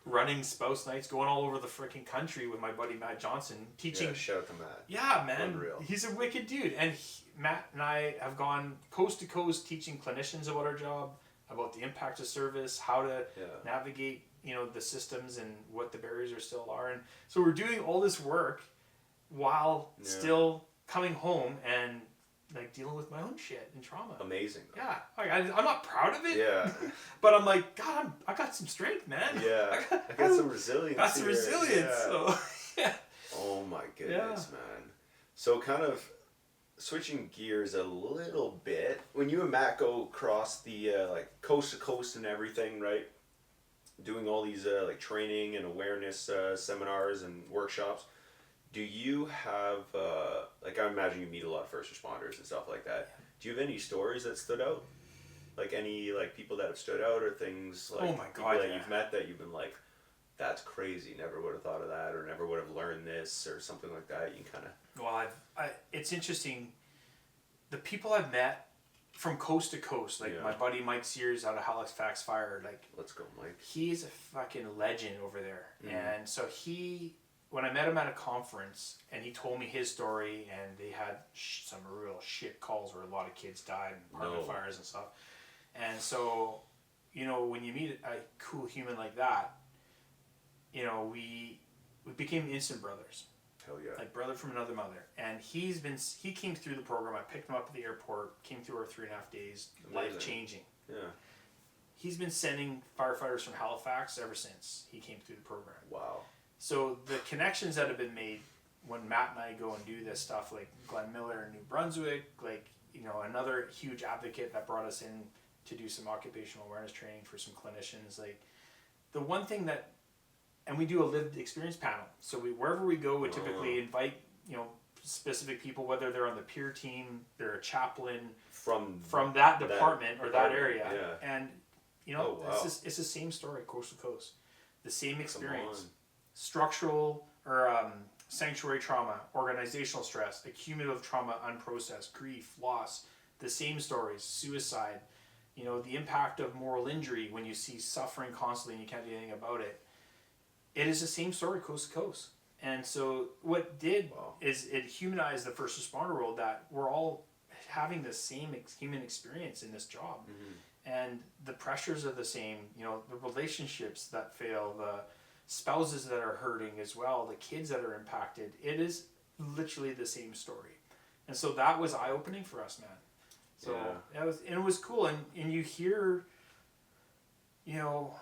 running spouse nights, going all over the freaking country with my buddy Matt Johnson, teaching. Yeah, shout out to Matt. Yeah, man. Unreal. He's a wicked dude. And Matt and I have gone coast to coast teaching clinicians about our job, about the impact of service, how to navigate, you know, the systems and what the barriers are still are. And so we're doing all this work while still coming home and like dealing with my own shit and trauma. Amazing. Yeah, like I'm not proud of it. Yeah. But I'm like, God, I got some strength, man. Yeah. I got some resilience. Got some resilience. Yeah. So, yeah. Oh my goodness, man. So kind of switching gears a little bit. When you and Matt go across the like coast to coast and everything, right? Doing all these like training and awareness seminars and workshops. Do you have, like, I imagine you meet a lot of first responders and stuff like that. Do you have any stories that stood out? Like any, like, people that have stood out or things like people that you've met that you've been like, that's crazy, never would have thought of that or never would have learned this or something like that? You kind of... Well, it's interesting. The people I've met from coast to coast, like my buddy Mike Sears out of Halifax Fire, like... Let's go, Mike. He's a fucking legend over there. And so when I met him at a conference and he told me his story, and they had some real shit calls where a lot of kids died in apartment fires and stuff. And so, you know, when you meet a cool human like that, you know, we became instant brothers. Hell yeah. Like brother from another mother. And he came through the program. I picked him up at the airport, came through our 3.5 days, life changing. Yeah. He's been sending firefighters from Halifax ever since he came through the program. Wow. So the connections that have been made when Matt and I go and do this stuff, like Glen Miller in New Brunswick, like, you know, another huge advocate that brought us in to do some occupational awareness training for some clinicians. Like the one thing that, and we do a lived experience panel. So wherever we go, we typically invite, you know, specific people, whether they're on the peer team, they're a chaplain from that department or that area. Yeah. And, you know, it's the same story coast to coast. The same experience. Structural or sanctuary trauma, organizational stress, accumulative trauma, unprocessed, grief, loss, the same stories, suicide, you know, the impact of moral injury when you see suffering constantly and you can't do anything about it. It is the same story coast to coast. And so what did is it humanized the first responder world, that we're all having the same human experience in this job. And the pressures are the same, you know, the relationships that fail, the spouses that are hurting as well, the kids that are impacted. It is literally the same story. And so that was eye-opening for us, man. So it was cool. And you hear, you know,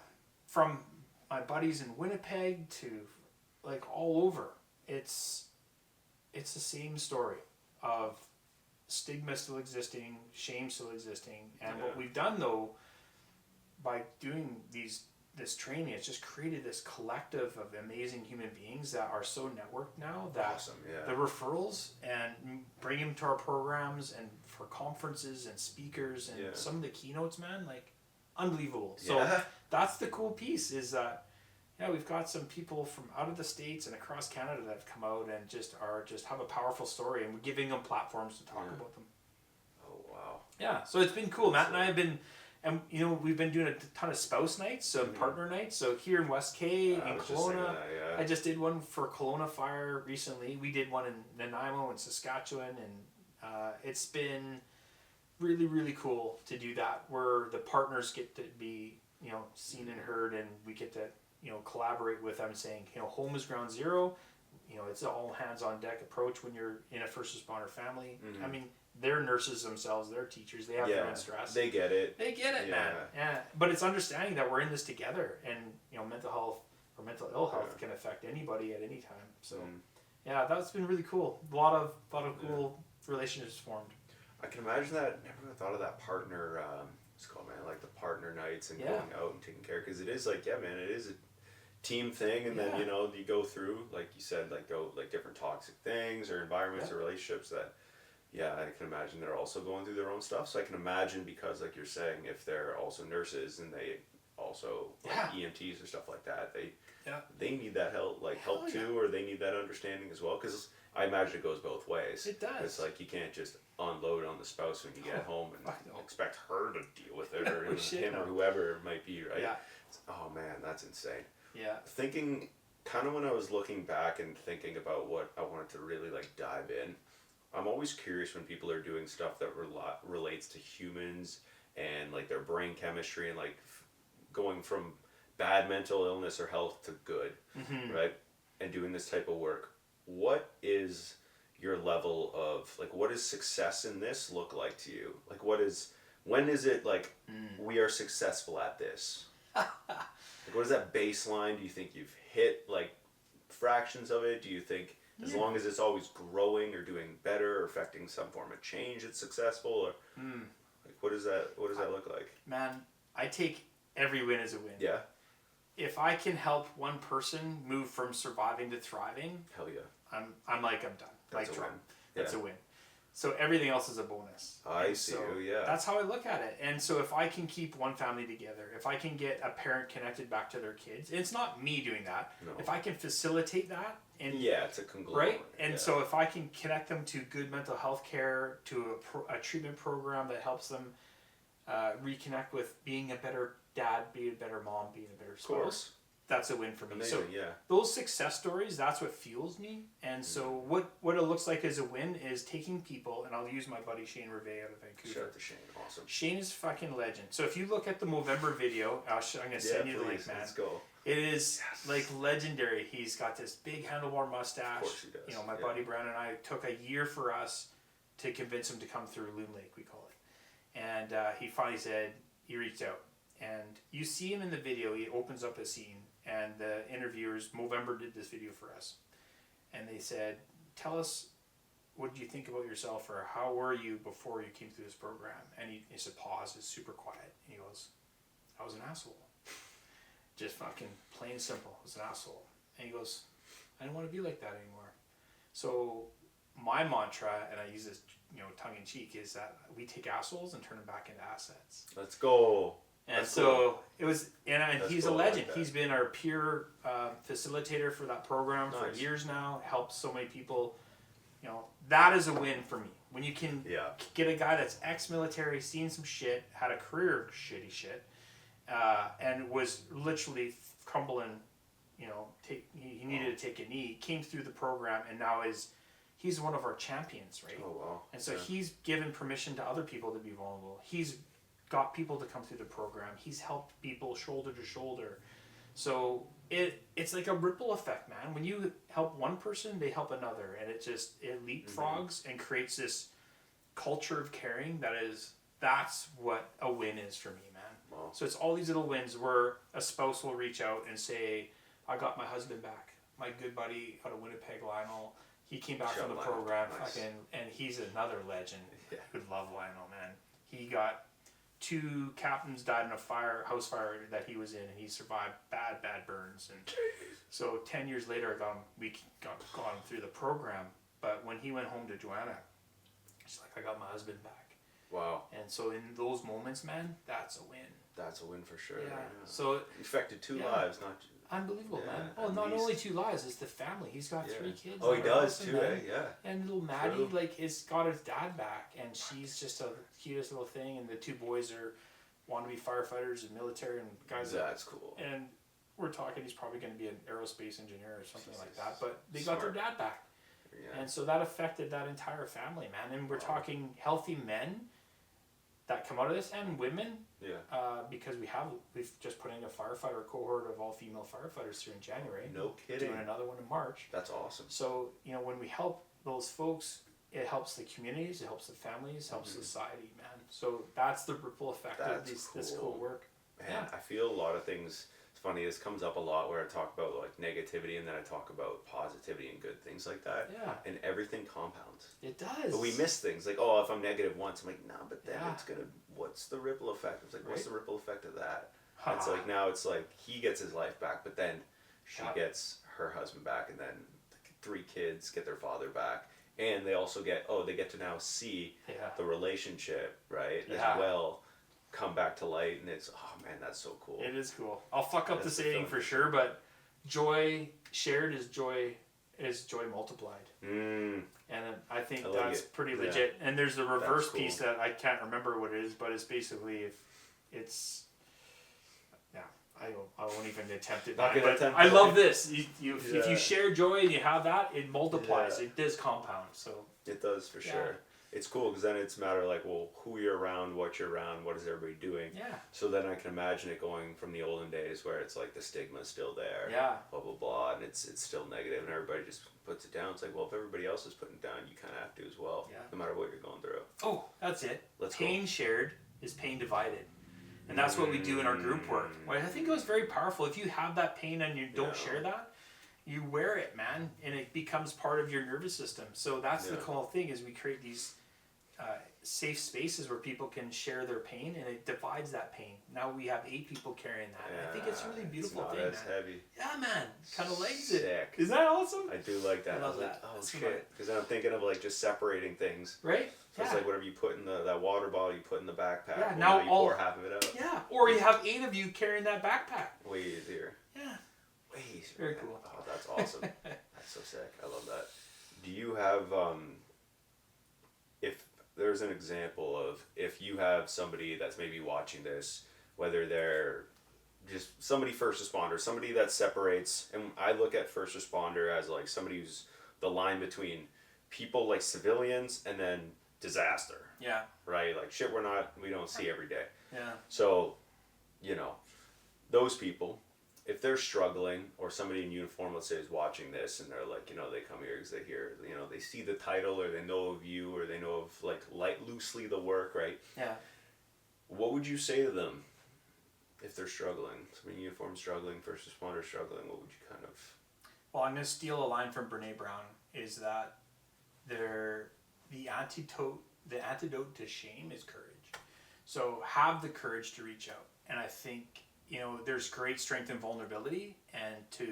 from my buddies in Winnipeg to like all over, it's the same story of stigma still existing, shame still existing, and what we've done though by doing this training, it's just created this collective of amazing human beings that are so networked now that the referrals and bring them to our programs and for conferences and speakers and some of the keynotes, man, like unbelievable. So that's the cool piece is that we've got some people from out of the States and across Canada that have come out and just have a powerful story, and we're giving them platforms to talk about them. Oh wow. Yeah, so it's been cool. Matt and I have been, and we've been doing a ton of spouse nights, so partner nights. So here in West K, in Kelowna, I just did one for Coquitlam Fire recently. We did one in Nanaimo and Saskatchewan, and it's been really, really cool to do that, where the partners get to be, seen and heard, and we get to, collaborate with them, saying, home is ground zero. It's an all hands on deck approach when you're in a first responder family. I mean, they're nurses themselves, they're teachers, they have their own stress. They get it, man. Yeah. But it's understanding that we're in this together, and mental health or mental ill health can affect anybody at any time. So that's been really cool. A lot of cool relationships formed. I can imagine that. Never really thought of that partner. What's it called, man? Like the partner nights and going out and taking care, because it is like, man, it is a team thing, and then you go through, like you said, like different toxic things or environments or relationships that I can imagine they're also going through their own stuff. So I can imagine, because like you're saying, if they're also nurses and they also EMTs or stuff like that, they need that help too, or they need that understanding as well, because I imagine it goes both ways. It does. It's like you can't just unload on the spouse when you get home and expect her to deal with it, or him or whoever it might be, right? Oh man, that's insane. Thinking, kind of when I was looking back and thinking about what I wanted to really dive in, I'm always curious when people are doing stuff that relates to humans and their brain chemistry, and going from bad mental illness or health to good, right? And doing this type of work. What is your level of what does success in this look like to you? When is it we are successful at this? What is that baseline? Do you think you've hit fractions of it? Do you think as long as it's always growing or doing better or affecting some form of change, it's successful? Or what does that look like? Man, I take every win as a win. Yeah. If I can help one person move from surviving to thriving, hell yeah. I'm done. That's a win. That's a win. So everything else is a bonus. I see. So that's how I look at it. And so if I can keep one family together, if I can get a parent connected back to their kids, it's not me doing that. No. If I can facilitate that, and it's a conglomerate. Right? And so if I can connect them to good mental health care, to a treatment program that helps them reconnect with being a better dad, being a better mom, being a better spouse, that's a win for me. Amazing, so those success stories, that's what fuels me. And so what it looks like as a win is taking people, and I'll use my buddy Shane Rivet out of Vancouver. Shout out to Shane, awesome. Shane is fucking legend. So if you look at the Movember video, I'm going to send you the link, man. Let's go. It is legendary. He's got this big handlebar mustache. Of course he does. My buddy Brandon and I took a year for us to convince him to come through Loon Lake, we call it. And he finally said, he reached out. And you see him in the video, he opens up a scene, and the interviewers, Movember did this video for us. And they said, tell us, what did you think about yourself, or how were you before you came through this program? And he said, pause, it's super quiet. And he goes, I was an asshole. Just fucking plain simple, I was an asshole. And he goes, I didn't want to be like that anymore. So my mantra, and I use this tongue in cheek, is that we take assholes and turn them back into assets. Let's go. And that's cool. It was, and he's a legend. He's been our peer facilitator for that program for years now. Helped so many people. That is a win for me. When you can get a guy that's ex-military, seen some shit, had a career of shitty shit, and was literally crumbling. He needed to take a knee. Came through the program, and now he's one of our champions, right? Oh wow! And so he's given permission to other people to be vulnerable. He's got people to come through the program. He's helped people shoulder to shoulder. So it's like a ripple effect, man. When you help one person, they help another, and it leapfrogs and creates this culture of caring. That's what a win is for me, man. Wow. So it's all these little wins where a spouse will reach out and say, I got my husband back. My good buddy out of Winnipeg, Lionel, he came back from the program, nice. and he's another legend. Yeah. I would love Lionel, man. He got 2 captains died in a house fire that he was in, and he survived bad burns. And so 10 years later, we got him through the program. But when he went home to Joanna, she's like, I got my husband back. Wow. And so in those moments, man, that's a win. That's a win for sure. Yeah. Yeah. So affected 2 lives, not. Unbelievable, Yeah, man. Oh, not only 2 lives, it's the family. He's got 3 kids. Oh, he does awesome, too, man. Yeah. And little Maddie, True. like, has got his dad back, and she's just a cutest little thing. And the 2 boys want to be firefighters and military and guys. That's cool. And we're talking, he's probably going to be an aerospace engineer or something like that. But they Smart. got their dad back, Yeah. and so that affected that entire family, man. And we're talking healthy men that come out of this, and women. Yeah. Because we've just put in a firefighter cohort of all female firefighters here in January. No kidding. Doing another one in March. That's awesome. So, when we help those folks, it helps the communities, it helps the families, helps society, man. So that's the ripple effect of this cool work. Man, Yeah. I feel a lot of things. It's funny. This comes up a lot where I talk about like negativity, and then I talk about positivity and good things like that. Yeah. And everything compounds. It does. But we miss things like, oh, if I'm negative once, I'm like, nah. But then Yeah. it's gonna. What's the ripple effect? It's like, what's Right. the ripple effect of that? Ha. It's like now it's like he gets his life back, but then she Yeah. gets her husband back, and then 3 kids get their father back, and they also get they get to now see Yeah. the relationship, right, Yeah. as well, come back to light, and it's man, that's so cool. It is cool. I'll fuck up That's the the saying feeling. for sure, but joy shared is joy multiplied. And I think I like that's it. pretty Yeah. legit. And there's the reverse cool. piece that I can't remember what it is, but it's basically I won't even attempt it. Not gonna But attempt I it. love this. If you Yeah. share joy and you have that, it multiplies. Yeah. It does compound. So It does for Yeah. sure. It's cool because then it's a matter of like, well, who you're around, what you're around, what is everybody doing. yeah, So then I can imagine it going from the olden days where it's like the stigma is still there. yeah, Blah blah blah, and it's still negative, and everybody just puts it down. It's like, well, if everybody else is putting it down, you kind of have to as well, Yeah. no matter what you're going through. Oh, that's it. Let's Pain shared is pain divided. And that's what we do in our group work. Well, I think it was very powerful. If you have that pain and you don't share that, you wear it, man, and it becomes part of your nervous system. So that's the cool thing is we create these safe spaces where people can share their pain, and it divides that pain. Now we have 8 people carrying that. And I think it's a really beautiful it's thing, not man. as heavy. Yeah, man. Kind of legs it. Sick. Isn't that awesome? I do like that. I love was that. like, oh That's shit, smart. because then I'm thinking of like just separating things. Right? So it's like whatever you put in that water bottle, you put in the backpack. Yeah, well, now you all- pour half of it out. Yeah. Or you have 8 of you carrying that backpack. Way easier. Yeah. Way easier. Very man. cool. Oh, that's awesome. That's so sick. I love that. Do you have if there's an example of if you have somebody that's maybe watching this, whether they're just somebody first responder, somebody that separates, and I look at first responder as like somebody who's the line between people like civilians and then disaster, Yeah. right? Like shit we don't see every day. Yeah. So, those people, if they're struggling, or somebody in uniform, let's say, is watching this, and they're like, they come here because they hear, they see the title, or they know of you, or they know of like loosely the work, right? Yeah. What would you say to them if they're struggling? Somebody in uniform struggling, first responder struggling, what would you kind of... Well, I'm going to steal a line from Brene Brown, is that the antidote to shame is courage. So have the courage to reach out. And I think, there's great strength in vulnerability, and to,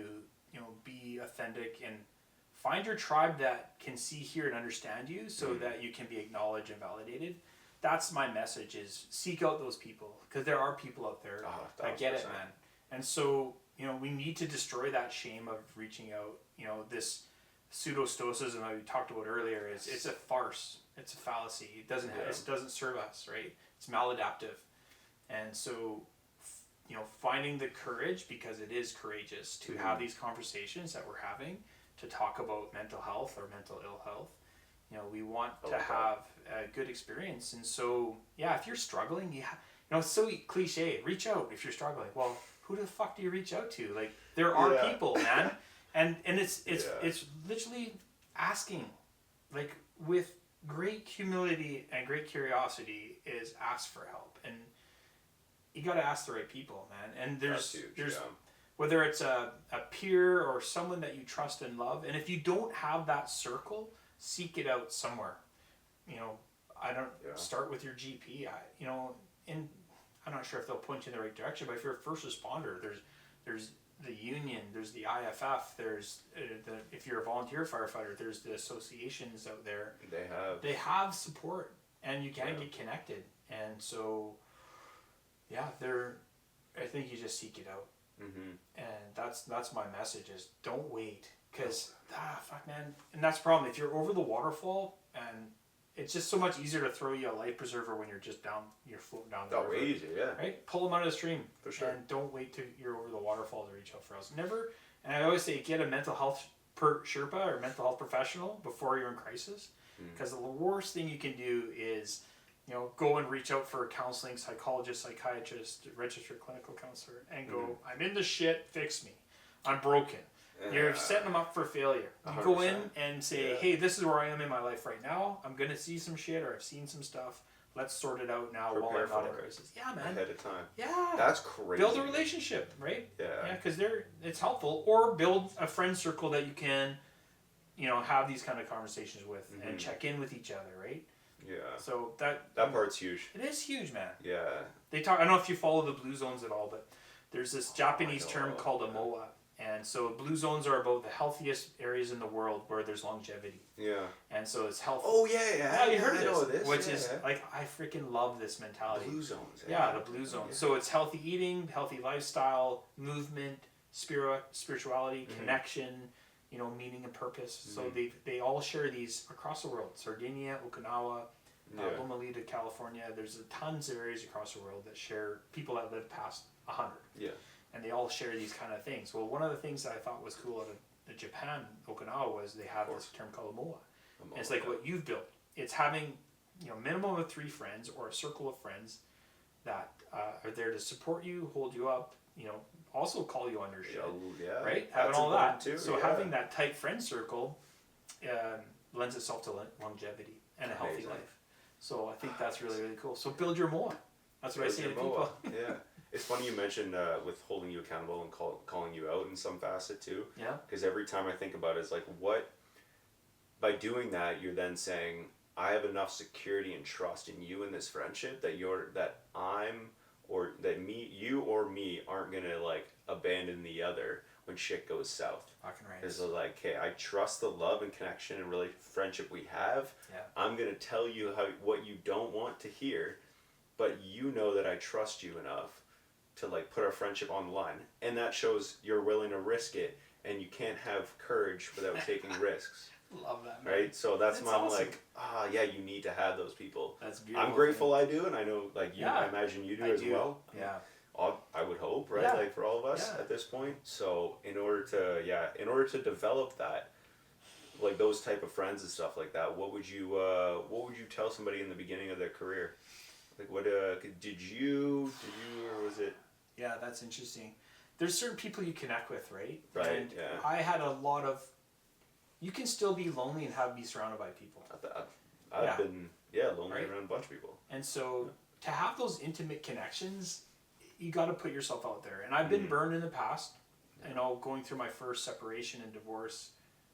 be authentic and find your tribe that can see, hear, and understand you so that you can be acknowledged and validated. That's my message, is seek out those people, because there are people out there that get it, 1000%. man. And so, we need to destroy that shame of reaching out. This pseudo-stoicism that we talked about earlier it's a farce. It's a fallacy. It doesn't serve us, right? It's maladaptive. And so, finding the courage, because it is courageous to have these conversations that we're having, to talk about mental health or mental ill health. We want to have a good experience. And so, if you're struggling, it's so cliche. Reach out if you're struggling. Well, who the fuck do you reach out to? Like, there are people, man. And it's literally asking, like, with great humility and great curiosity, is ask for help. And you got to ask the right people, man. And That's huge, there's yeah. whether it's a peer or someone that you trust and love, and if you don't have that circle, seek it out somewhere. You know, start with your GP. And I'm not sure if they'll point you in the right direction, but if you're a first responder, there's the union, there's the IAFF, there's if you're a volunteer firefighter, there's the associations out there. They have support, and you can get connected. And so, yeah, I think you just seek it out. Mm-hmm. And that's my message is don't wait, because fuck, man. And that's the problem. If you're over the waterfall, and it's just so much easier to throw you a life preserver when you're just you're floating down the river. Way easier, yeah. Right? Pull them out of the stream. For sure. And don't wait till you're over the waterfall to reach out for us. Never, and I always say, get a mental health Sherpa or mental health professional before you're in crisis. Because the worst thing you can do is, go and reach out for a counseling psychologist, psychiatrist, registered clinical counselor, and go, I'm in the shit, fix me. I'm broken. You're setting them up for failure. You 100%. Go in and say, hey, this is where I am in my life right now. I'm going to see some shit, or I've seen some stuff. Let's sort it out now while I'm not in crisis. Yeah, man. Ahead of time. Yeah. That's crazy. Build a relationship, right? Yeah. Yeah, because it's helpful. Or build a friend circle that you can, have these kind of conversations with and check in with each other, right? Yeah. So that part's huge. It is huge, man. Yeah. They talk. I don't know if you follow the blue zones at all, but there's this Japanese term called a MOA. And so blue zones are about the healthiest areas in the world where there's longevity. Yeah. And so it's health. Oh, yeah. You heard I know this. Which is, like, I freaking love this mentality. Blue zones. Yeah, the blue zones. Yeah. So it's healthy eating, healthy lifestyle, movement, spirituality, connection, meaning and purpose. So they all share these across the world. Sardinia, Okinawa, Loma Linda, California. There's tons of areas across the world that share people that live past 100. Yeah. And they all share these kind of things. Well, one of the things that I thought was cool out of Japan, Okinawa, was they have this term called a MOA. And it's like what you've built. It's having, minimum of 3 friends or a circle of friends that are there to support you, hold you up, also call you on your shit. Yeah. Right? Having all that. Too, so having that tight friend circle lends itself to longevity and a healthy life. So I think that's really, really cool. So build your MOA. That's what I say to people. Yeah. It's funny you mentioned with holding you accountable and calling you out in some facet too. Yeah. Because every time I think about it, it's like, by doing that, you're then saying, I have enough security and trust in you in this friendship that you or me aren't gonna like abandon the other when shit goes south. Fucking right. It's like, hey, I trust the love and connection and really friendship we have. Yeah. I'm gonna tell you what you don't want to hear, but you know that I trust you enough to like put our friendship on the line, and that shows you're willing to risk it, and you can't have courage without taking risks. Love that, man. Right? So that's why I'm awesome. Like, you need to have those people. That's beautiful. I'm grateful I do, and I know like you. I imagine you do as well. Yeah. I would hope, right? Yeah. Like for all of us at this point. So in order to develop that, like those type of friends and stuff like that, what would you tell somebody in the beginning of their career? Like what did you or was it? Yeah, that's interesting. There's certain people you connect with, right? Right. And I had a lot of. You can still be lonely and be surrounded by people. I've been lonely around a bunch of people. And so to have those intimate connections, you got to put yourself out there. And I've been burned in the past. Going through my first separation and divorce,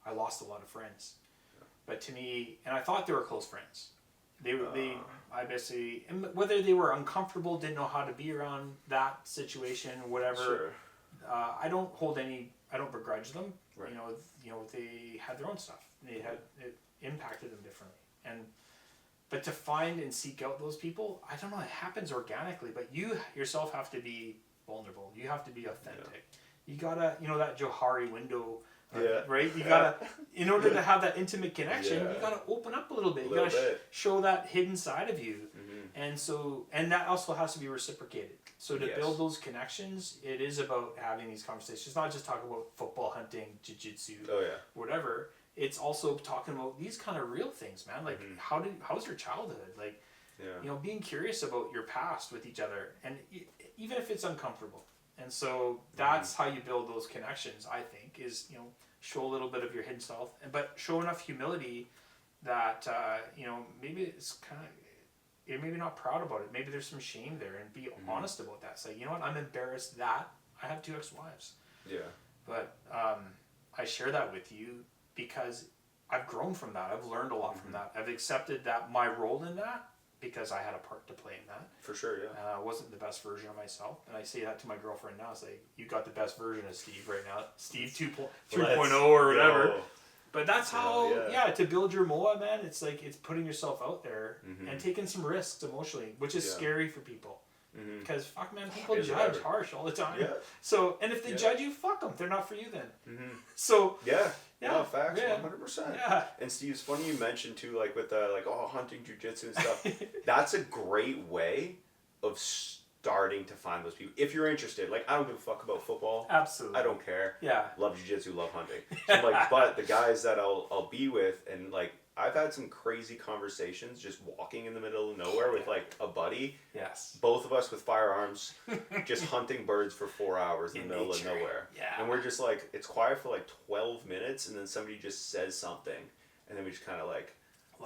I lost a lot of friends. Yeah. But to me, and I thought they were close friends. I basically, whether they were uncomfortable, didn't know how to be around that situation, whatever. Sure. I don't begrudge them. Right. They had their own stuff. It impacted them differently. But to find and seek out those people, I don't know, it happens organically, but you yourself have to be vulnerable. You have to be authentic. Yeah. You gotta, that Johari window, right? You gotta, in order to have that intimate connection, you gotta open up a little bit. You gotta show that hidden side of you. Mm-hmm. And that also has to be reciprocated. So to build those connections, it is about having these conversations. It's not just talking about football, hunting, jiu-jitsu, whatever. It's also talking about these kind of real things, man. Like, how's your childhood? Like, being curious about your past with each other, and even if it's uncomfortable. And so that's how you build those connections, I think, is, show a little bit of your hidden self, but show enough humility that, maybe it's kind of, you're maybe not proud about it. Maybe there's some shame there, and be honest about that. Say, you know what, I'm embarrassed that I have 2 ex-wives. Yeah. But I share that with you because I've grown from that. I've learned a lot from that. I've accepted that my role in that because I had a part to play in that. For sure, yeah. I wasn't the best version of myself. And I say that to my girlfriend now. It's like, you got the best version of Steve right now. Steve 2.0 or whatever. Yo. But that's how, to build your MOA, man, it's like, it's putting yourself out there and taking some risks emotionally, which is scary for people. Because, fuck, man, people judge harsh all the time. Yeah. So, and if they judge you, fuck them. They're not for you then. So, no, facts, 100%. Yeah. And Steve, it's funny you mentioned too, like with the hunting, jujitsu and stuff. That's a great way of starting to find those people if you're interested. Like, I don't give a fuck about football. Absolutely. I don't care. Yeah. Love jujitsu, love hunting. So I'm like, but the guys that I'll be with, and like I've had some crazy conversations just walking in the middle of nowhere with like a buddy. Yes. Both of us with firearms, just hunting birds for 4 hours in the middle nature. of nowhere. Yeah. And we're just like, it's quiet for like 12 minutes, and then somebody just says something, and then we just kind of like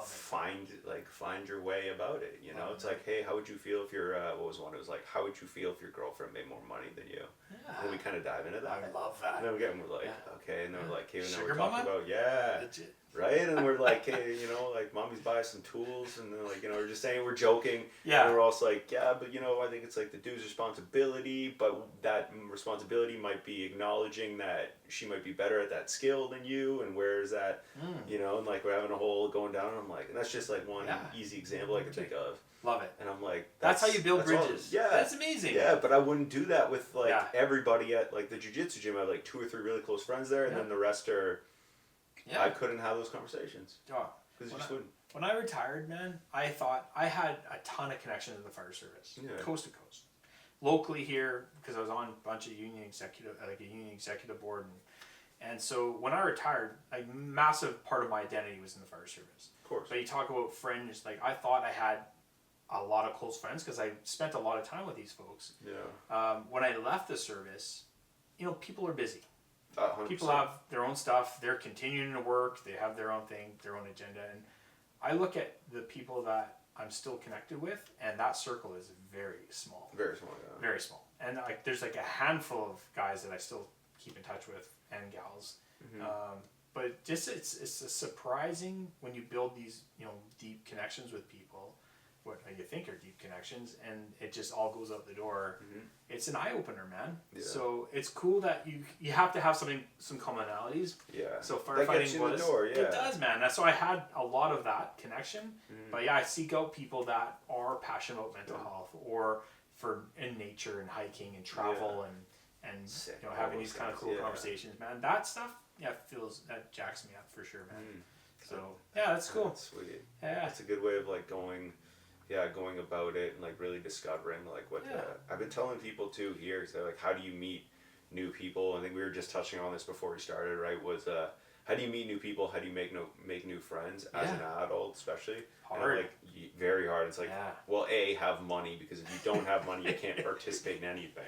find your way about it. You know, it's like, hey, how would you feel if your what was one? It was like, how would you feel if your girlfriend made more money than you? Yeah. And then we kind of dive into that. I love that. And then we're like, okay, and then we're like, hey, now Sugar we're talking mama? about Legit. right? And we're like, hey, you know, like mommy's buy some tools, and then like, you know, we're just saying, we're joking. Yeah. And we're also like, yeah, but you know, I think it's like the dude's responsibility, but that responsibility might be acknowledging that she might be better at that skill than you, and where is that, you know, and like we're having a whole going down, and I'm like, and that's just like one easy example I could think of. Love it. And I'm like, that's how you build bridges. Yeah. That's amazing. Yeah, but I wouldn't do that with like everybody at like the jiu-jitsu gym. I have like 2 or 3 really close friends there, and then the rest are, I couldn't have those conversations. Oh. Because you just wouldn't. When I retired, man, I thought I had a ton of connections in the fire service, coast to coast. Locally here, because I was on a bunch of union executive board, and so when I retired, a massive part of my identity was in the fire service. Of course. But you talk about friends, like I thought I had a lot of close friends because I spent a lot of time with these folks. Yeah. When I left the service, you know, people are busy. 100%. People have their own stuff. They're continuing to work. They have their own thing, their own agenda. And I look at the people that I'm still connected with, and that circle is very small. Very small, yeah. Very small. And like, there's like a handful of guys that I still keep in touch with, and gals. But just it's surprising when you build these, you know, deep connections with people, what you think are deep connections, and it just all goes out the door. It's an eye-opener, man. So it's cool that you have to have some commonalities. So firefighting was the door, it does, man. That's why I had a lot of that connection. But I seek out people that are passionate about mental health, or in nature and hiking and travel and you know, having these kind of cool conversations, man. That stuff that jacks me up for sure, man. So that's cool. That's sweet. Yeah, it's a good way of like going about it and like really discovering like what I've been telling people too here. So like, how do you meet new people? I think we were just touching on this before we started, right? Was how do you meet new people? How do you make new friends as an adult, especially? Hard. And, like, very hard. It's like, well, have money, because if you don't have money, you can't participate in anything.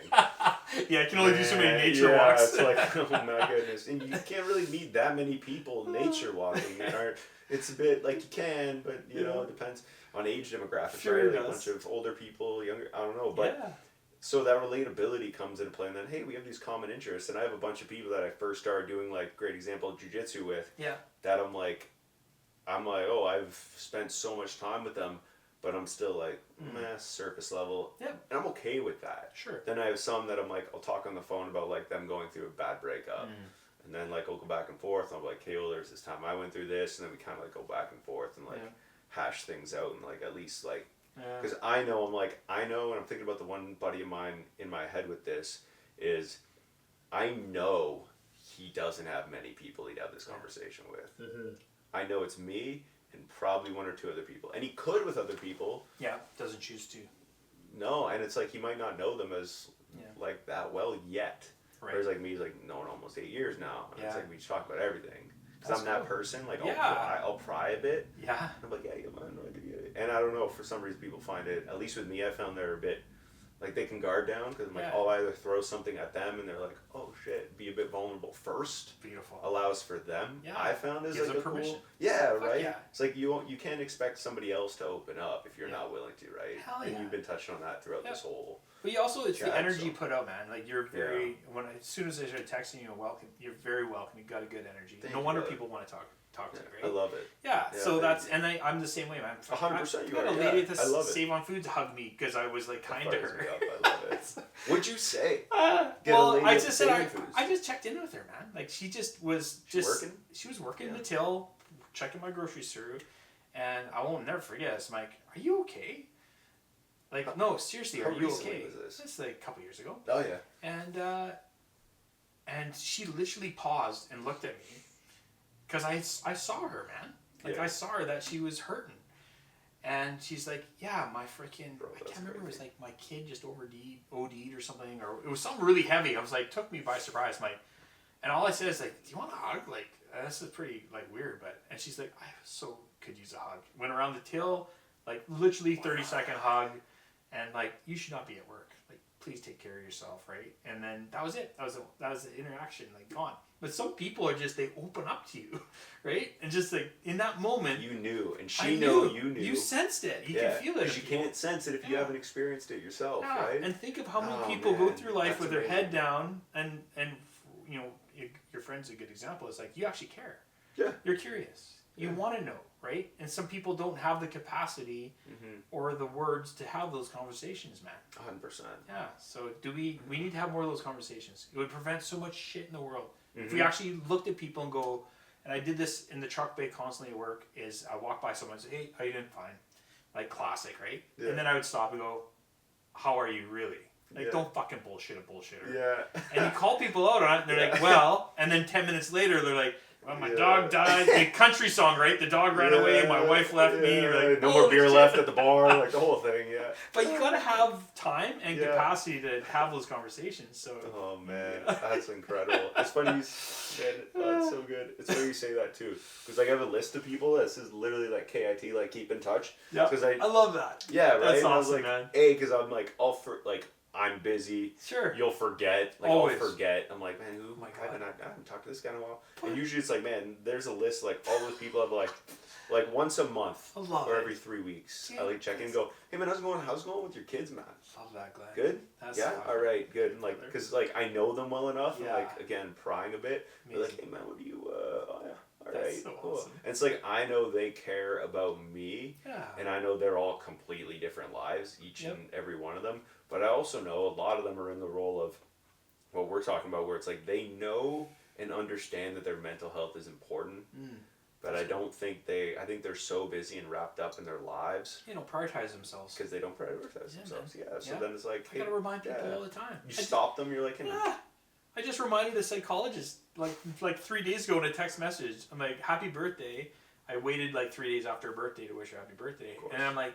You can only do so many nature walks. It's like, oh my goodness. And you can't really meet that many people nature walking that aren't. It's a bit like you can, but you know, it depends on age demographics, right? Like a bunch of older people, younger, I don't know. But so that relatability comes into play, and then, hey, we have these common interests. And I have a bunch of people that I first started doing, like, great example, jiu-jitsu with, that I'm like, oh, I've spent so much time with them, but I'm still like, surface level. And I'm okay with that. Sure. Then I have some that I'm like, I'll talk on the phone about like them going through a bad breakup. And then like I'll go back and forth. I'm like, hey, well, there's this time I went through this, and then we kind of like go back and forth and like hash things out, and like at least like, because I know, and I'm thinking about the one buddy of mine in my head with this is, I know he doesn't have many people he'd have this conversation with. I know it's me and probably 1 or 2 other people, and he could with other people. Doesn't choose to. No, and it's like he might not know them as like that well yet. Whereas like me, he's like known almost 8 years now, and it's like we just talk about everything. Because I'm that person, like I'll pry a bit. I'm like, man, and I don't know, for some reason people find it, at least with me, I found they're a bit Like they can guard down because I'm like, I'll either throw something at them and they're like, oh shit, be a bit vulnerable first. Beautiful. Allows for them. Yeah. I found is Gives like a them permission. cool. Right. Yeah. It's like you can't expect somebody else to open up if you're not willing to, right? Hell and yeah. you've been touching on that throughout this whole. But you also, it's the chat, energy so. you put out, man. Like you're very as soon as I started texting you, welcome. You're very welcome. You got a good energy. No wonder people want to talk to you, right? I love it. Yeah, so that's and I'm the same way, man. 100%. You had a lady at the Save on Foods hug me because I was like kind to her. I love it. What'd you say? Well, I just said I just checked in with her, man. Like she just was working. She was working the till, checking my groceries through, and I won't never forget. It's like, are you okay? Like no, seriously, are you okay? Was this? It's like a couple years ago. Oh yeah. And she literally paused and looked at me. Because I saw her, man. Like, I saw her that she was hurting. And she's like, yeah, my freaking... I can't remember. It was like my kid just OD'd or something. Or it was something really heavy. I was like, took me by surprise. And all I said is like, do you want a hug? Like, this is pretty, like, weird. And she's like, I so could use a hug. Went around the till, like, literally 30-second hug. And, like, you should not be at work. Like, please take care of yourself, right? And then that was it. That was the interaction, like, gone. But some people are just, they open up to you, right? And just like, in that moment. You knew, and she knew you knew. You sensed it. You can feel it. Because you can't sense it if you haven't experienced it yourself, right? And think of how many people go through life with their head down, and you know, your friend's a good example. It's like, you actually care. Yeah. You're curious. You want to know, right? And some people don't have the capacity or the words to have those conversations, man. 100%. Yeah. So we need to have more of those conversations. It would prevent so much shit in the world. If we actually looked at people and go, and I did this in the truck bay constantly at work, is I walk by someone and say, hey, how you doing? Fine. Like classic, right? Yeah. And then I would stop and go, how are you really? Like, don't fucking bullshit a bullshitter. Yeah. And you call people out on it, and they're like, well, and then 10 minutes later, they're like, well, my dog died. The country song, right? The dog ran away, my wife left me. You're like, no more beer left at the bar, like the whole thing, But you gotta have time and capacity to have those conversations. So. Oh man, that's incredible. It's funny you said that's so good. It's funny you say that too, because like I have a list of people that says literally like KIT, like keep in touch. Yeah. Because I love that. Yeah, right. That's and awesome, I was like, man. because I'm like I'm busy. Sure. You'll forget. Like Always. I'll forget. I'm like, man, who? I haven't talked to this guy in a while. And usually it's like, man, there's a list. Like all those people have like once a month or every 3 weeks. I like check in and go, hey man, how's it going? How's it going with your kids, man? Love that, Glen. Good. All right. Good. And like, because like I know them well enough. And, like again, prying a bit. They're like, hey man, what do you? Oh yeah. All right, so cool. awesome. And it's like I know they care about me, and I know they're all completely different lives, each and every one of them. But I also know a lot of them are in the role of what we're talking about, where it's like they know and understand that their mental health is important. But I don't think I think they're so busy and wrapped up in their lives. They don't prioritize themselves. Because they don't prioritize themselves. Man. So then it's like, I gotta remind people all the time. You stop them, you're like, hey, I just reminded a psychologist like 3 days ago in a text message. I'm like, happy birthday. I waited like 3 days after her birthday to wish her happy birthday. And I'm like,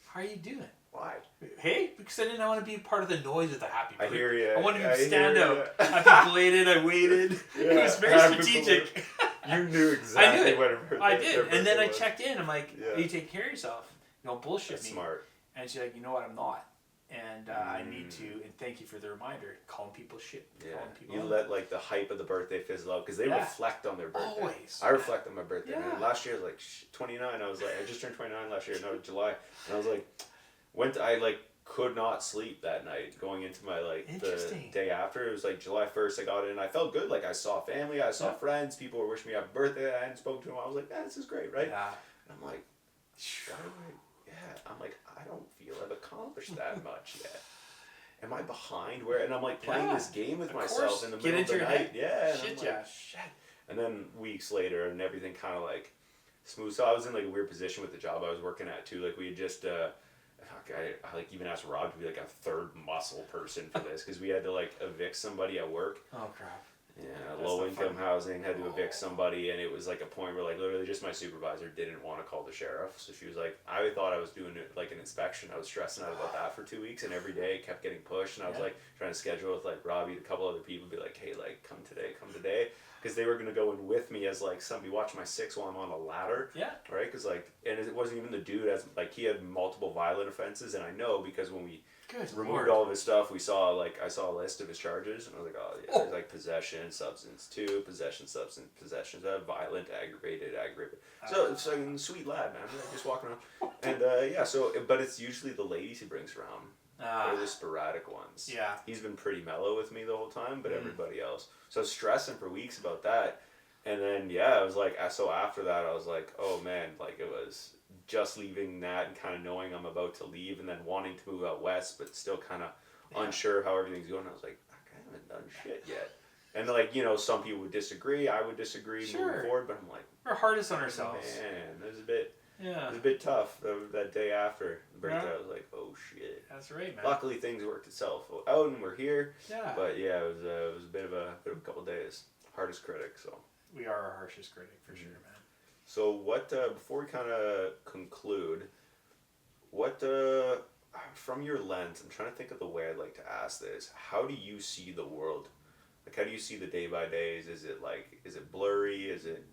how are you doing? Why? Hey, because I didn't want to be part of the noise of the happy birthday. I hear you. I wanted to stand out. Happy belated. I waited. It was very strategic. You knew exactly what her birthday. I did. And then I checked in. I'm like, you take care of yourself. You don't bullshit That's me. Smart. And she's like, you know what? I'm not. And I need to, and thank you for the reminder, calling people shit. Yeah, you let like the hype of the birthday fizzle out because they reflect on their birthday. Always. I reflect on my birthday. Man. Last year, like 29, I was like, I just turned 29 last year, no, July. And I was like, I like could not sleep that night going into my like the day after. It was like July 1st, I got in. I felt good. Like I saw family, I saw friends, people were wishing me happy birthday. I hadn't spoken to them. I was like, this is great, right? Yeah. And I'm like, I'm like, I don't feel I've accomplished that much yet. Am I behind where? And I'm like playing this game with myself in the middle of the night. Yeah. And I'm like, shit. And then weeks later, and everything kind of like smooth. So I was in like a weird position with the job I was working at too. Like we had just, I like even asked Rob to be like a third muscle person for this because we had to like evict somebody at work. Oh crap. Yeah, low income housing, had to evict somebody, and it was like a point where like literally just my supervisor didn't want to call the sheriff, so she was like, I thought I was doing like an inspection. I was stressing out about that for 2 weeks, and every day it kept getting pushed, and I was like trying to schedule with like Robbie, a couple other people, be like, hey, like come today, because they were going to go in with me as like somebody watch my 6 while I'm on a ladder. Yeah. Right? Because like, and it wasn't even the dude, as like he had multiple violent offenses, and I know because when we removed all of his stuff, I saw a list of his charges, and I was like, oh yeah, there's like possession, substance 2, possession, substance, possession, violent, aggravated. So it's like a sweet lad, man. Like, just walking around, and yeah. So, but it's usually the ladies he brings around. Or the sporadic ones. Yeah. He's been pretty mellow with me the whole time, but everybody else. So I was stressing for weeks about that. And then, yeah, I was like, so after that, I was like, oh man, like it was just leaving that and kind of knowing I'm about to leave and then wanting to move out west, but still kind of unsure how everything's going. I was like, I haven't done shit yet. And like, you know, some people would disagree. I would disagree moving forward, but I'm like, we're hardest on ourselves. Man, it was a bit. Yeah. It was a bit tough that day after the birthday. I was like, oh shit. That's right, man. Luckily, things worked itself out and we're here. Yeah. But yeah, it was a bit of a couple days. Hardest critic, so. We are our harshest critic for sure, man. So what, before we kind of conclude, what, from your lens, I'm trying to think of the way I'd like to ask this. How do you see the world? Like, how do you see the day by days? Is it blurry? Is it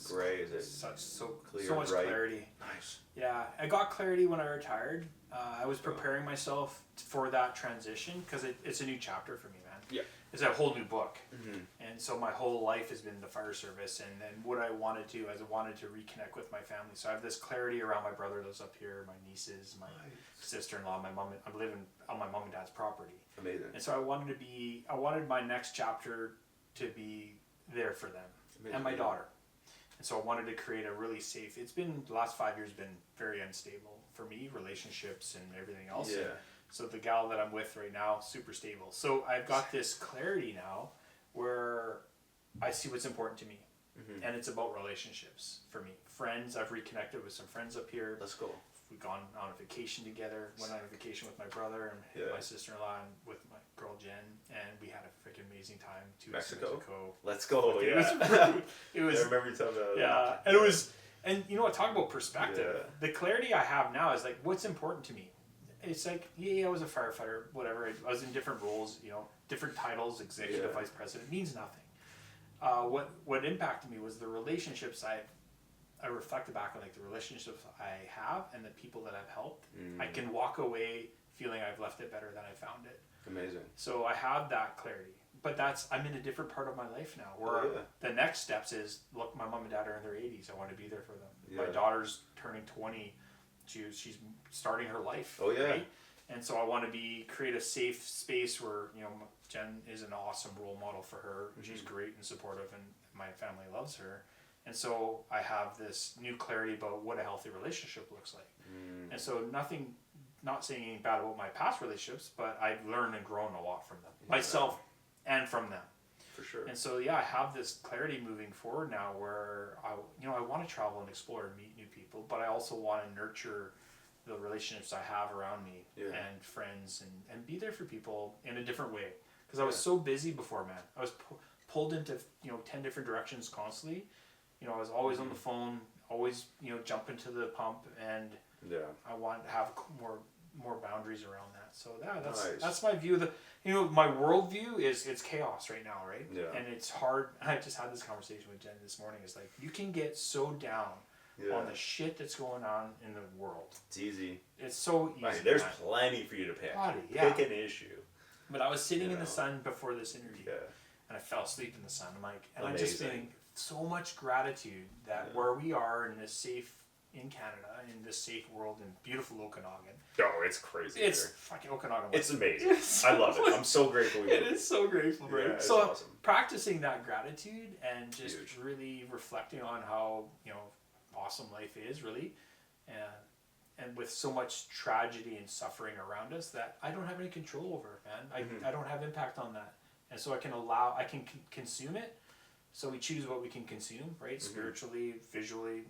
gray? Is it so clear? So much bright? clarity. Nice. Yeah, I got clarity when I retired. I was preparing myself for that transition because it's a new chapter for me, man. Yeah. It's a whole new book. Mm-hmm. And so my whole life has been the fire service, and then what I wanted to is I wanted to reconnect with my family. So I have this clarity around my brother lives up here, my nieces, my sister-in-law, my mom. I'm living on my mom and dad's property. Amazing. And so I wanted my next chapter to be there for them. Amazing. And my daughter. And so I wanted to create a really safe. It's been the last 5 years been very unstable for me, relationships and everything else. Yeah. And so the gal that I'm with right now, super stable. So I've got this clarity now where I see what's important to me. Mm-hmm. And it's about relationships for me. Friends, I've reconnected with some friends up here. Let's go. We've gone on a vacation together. Went on a vacation with my brother and my sister-in-law and with my girl Jen, and we had a freaking amazing time. 2 weeks in Mexico. Let's go. It was. I remember you telling me that. Yeah, and it was. And you know what? Talk about perspective. Yeah. The clarity I have now is like, what's important to me. It's like, I was a firefighter, whatever. I was in different roles, different titles, executive vice president. It means nothing. What impacted me was the relationships I reflected back on, like the relationships I have and the people that I've helped. I can walk away feeling I've left it better than I found it. Amazing. So I have that clarity. But I'm in a different part of my life now where the next steps is, look, my mom and dad are in their 80s. I want to be there for them. Yeah. My daughter's turning 20. She's starting her life. Oh, yeah. Right? And so I want to create a safe space where, Jen is an awesome role model for her. Mm-hmm. She's great and supportive, and my family loves her. And so I have this new clarity about what a healthy relationship looks like. And so not saying anything bad about my past relationships, but I've learned and grown a lot from them. Yeah. Myself and from them. For sure. And so, I have this clarity moving forward now where I want to travel and explore and meet new people, but I also want to nurture the relationships I have around me and friends and be there for people in a different way. Because I was so busy before, man. I was pulled into, 10 different directions constantly. I was always on the phone, always, jumping to the pump, and I want to have more boundaries around that. So that's my view. My worldview is it's chaos right now, right? Yeah. And it's hard. I just had this conversation with Jen this morning. It's like you can get so down on the shit that's going on in the world. It's easy. It's so easy. Right. There's plenty for you to pick. Pick an issue. But I was sitting in the sun before this interview, and I fell asleep in the sun. I'm just feeling so much gratitude that where we are in this in Canada, in this safe world in beautiful Okanagan. Oh, it's crazy. It's fucking Okanagan. It's amazing. I love it. I'm so grateful. It is so grateful, right? Yeah, so awesome. Practicing that gratitude and just really reflecting on how awesome life is, really, and with so much tragedy and suffering around us that I don't have any control over, man. I don't have impact on that, and so I can consume it. So we choose what we can consume, right? Mm-hmm. Spiritually, visually,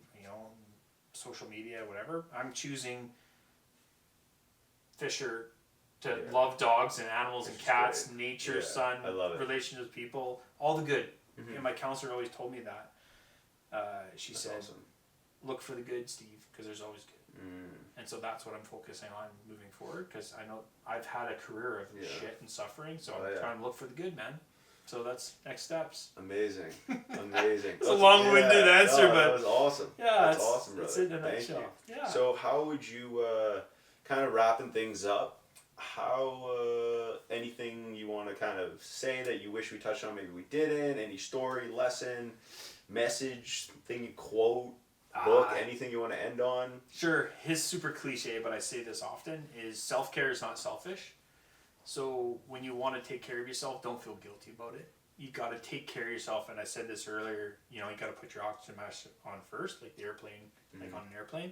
social media, whatever. I'm choosing Fisher to love dogs and animals and cats, nature, sun, relationships with people, all the good. Mm-hmm. And my counselor always told me that. She said, look for the good, Steve, because there's always good. And so that's what I'm focusing on moving forward, because I know I've had a career of shit and suffering, so I'm trying to look for the good, man. So that's next steps. Amazing. It's a long-winded answer, but that was awesome. Yeah, That's awesome, brother. It's in a Thank nutshell. you. Yeah. So how would you, kind of wrapping things up, how, anything you want to kind of say that you wish we touched on, maybe we didn't, any story, lesson, message, thing you quote, book, anything you want to end on? Sure. His super cliche, but I say this often, is self-care is not selfish. So when you want to take care of yourself, don't feel guilty about it. You got to take care of yourself. And I said this earlier, you got to put your oxygen mask on first, like the airplane, like on an airplane.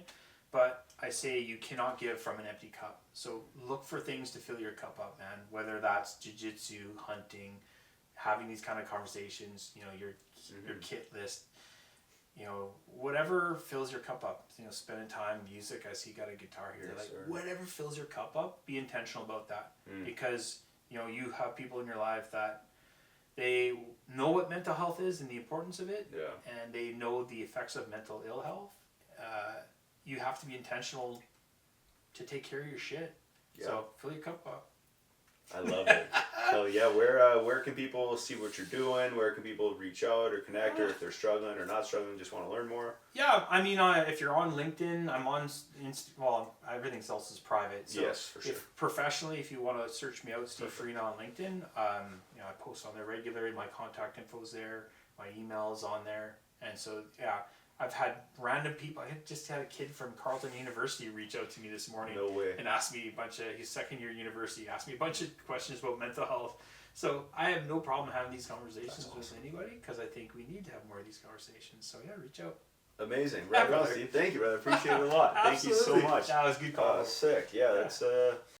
But I say you cannot give from an empty cup. So look for things to fill your cup up, man. Whether that's jiu-jitsu, hunting, having these kind of conversations, your kit list, whatever fills your cup up. Spending time, music. I see you got a guitar here. Yes, sir. Whatever fills your cup up, be intentional about that. Because you have people in your life that they know what mental health is and the importance of it, and they know the effects of mental ill health. You have to be intentional to take care of your shit. Yeah. So fill your cup up. I love it. So yeah, where can people see what you're doing? Where can people reach out or connect, or if they're struggling or not struggling, just want to learn more? Yeah, I mean, if you're on LinkedIn, I'm on well, everything else is private. So yes, for sure. Professionally, if you want to search me out, Steve Farina on LinkedIn, I post on there regularly. My contact info's there. My email's on there. And so, yeah, I've had random people. I just had a kid from Carleton University reach out to me this morning. No way. And ask me a bunch of, his second year university, asked me a bunch of questions about mental health. So I have no problem having these conversations with anybody, because I think we need to have more of these conversations. So yeah, reach out. Amazing. Right on, Steve. Thank you, brother. Appreciate it a lot. Thank you so much. That was a good call. Sick. Yeah, that's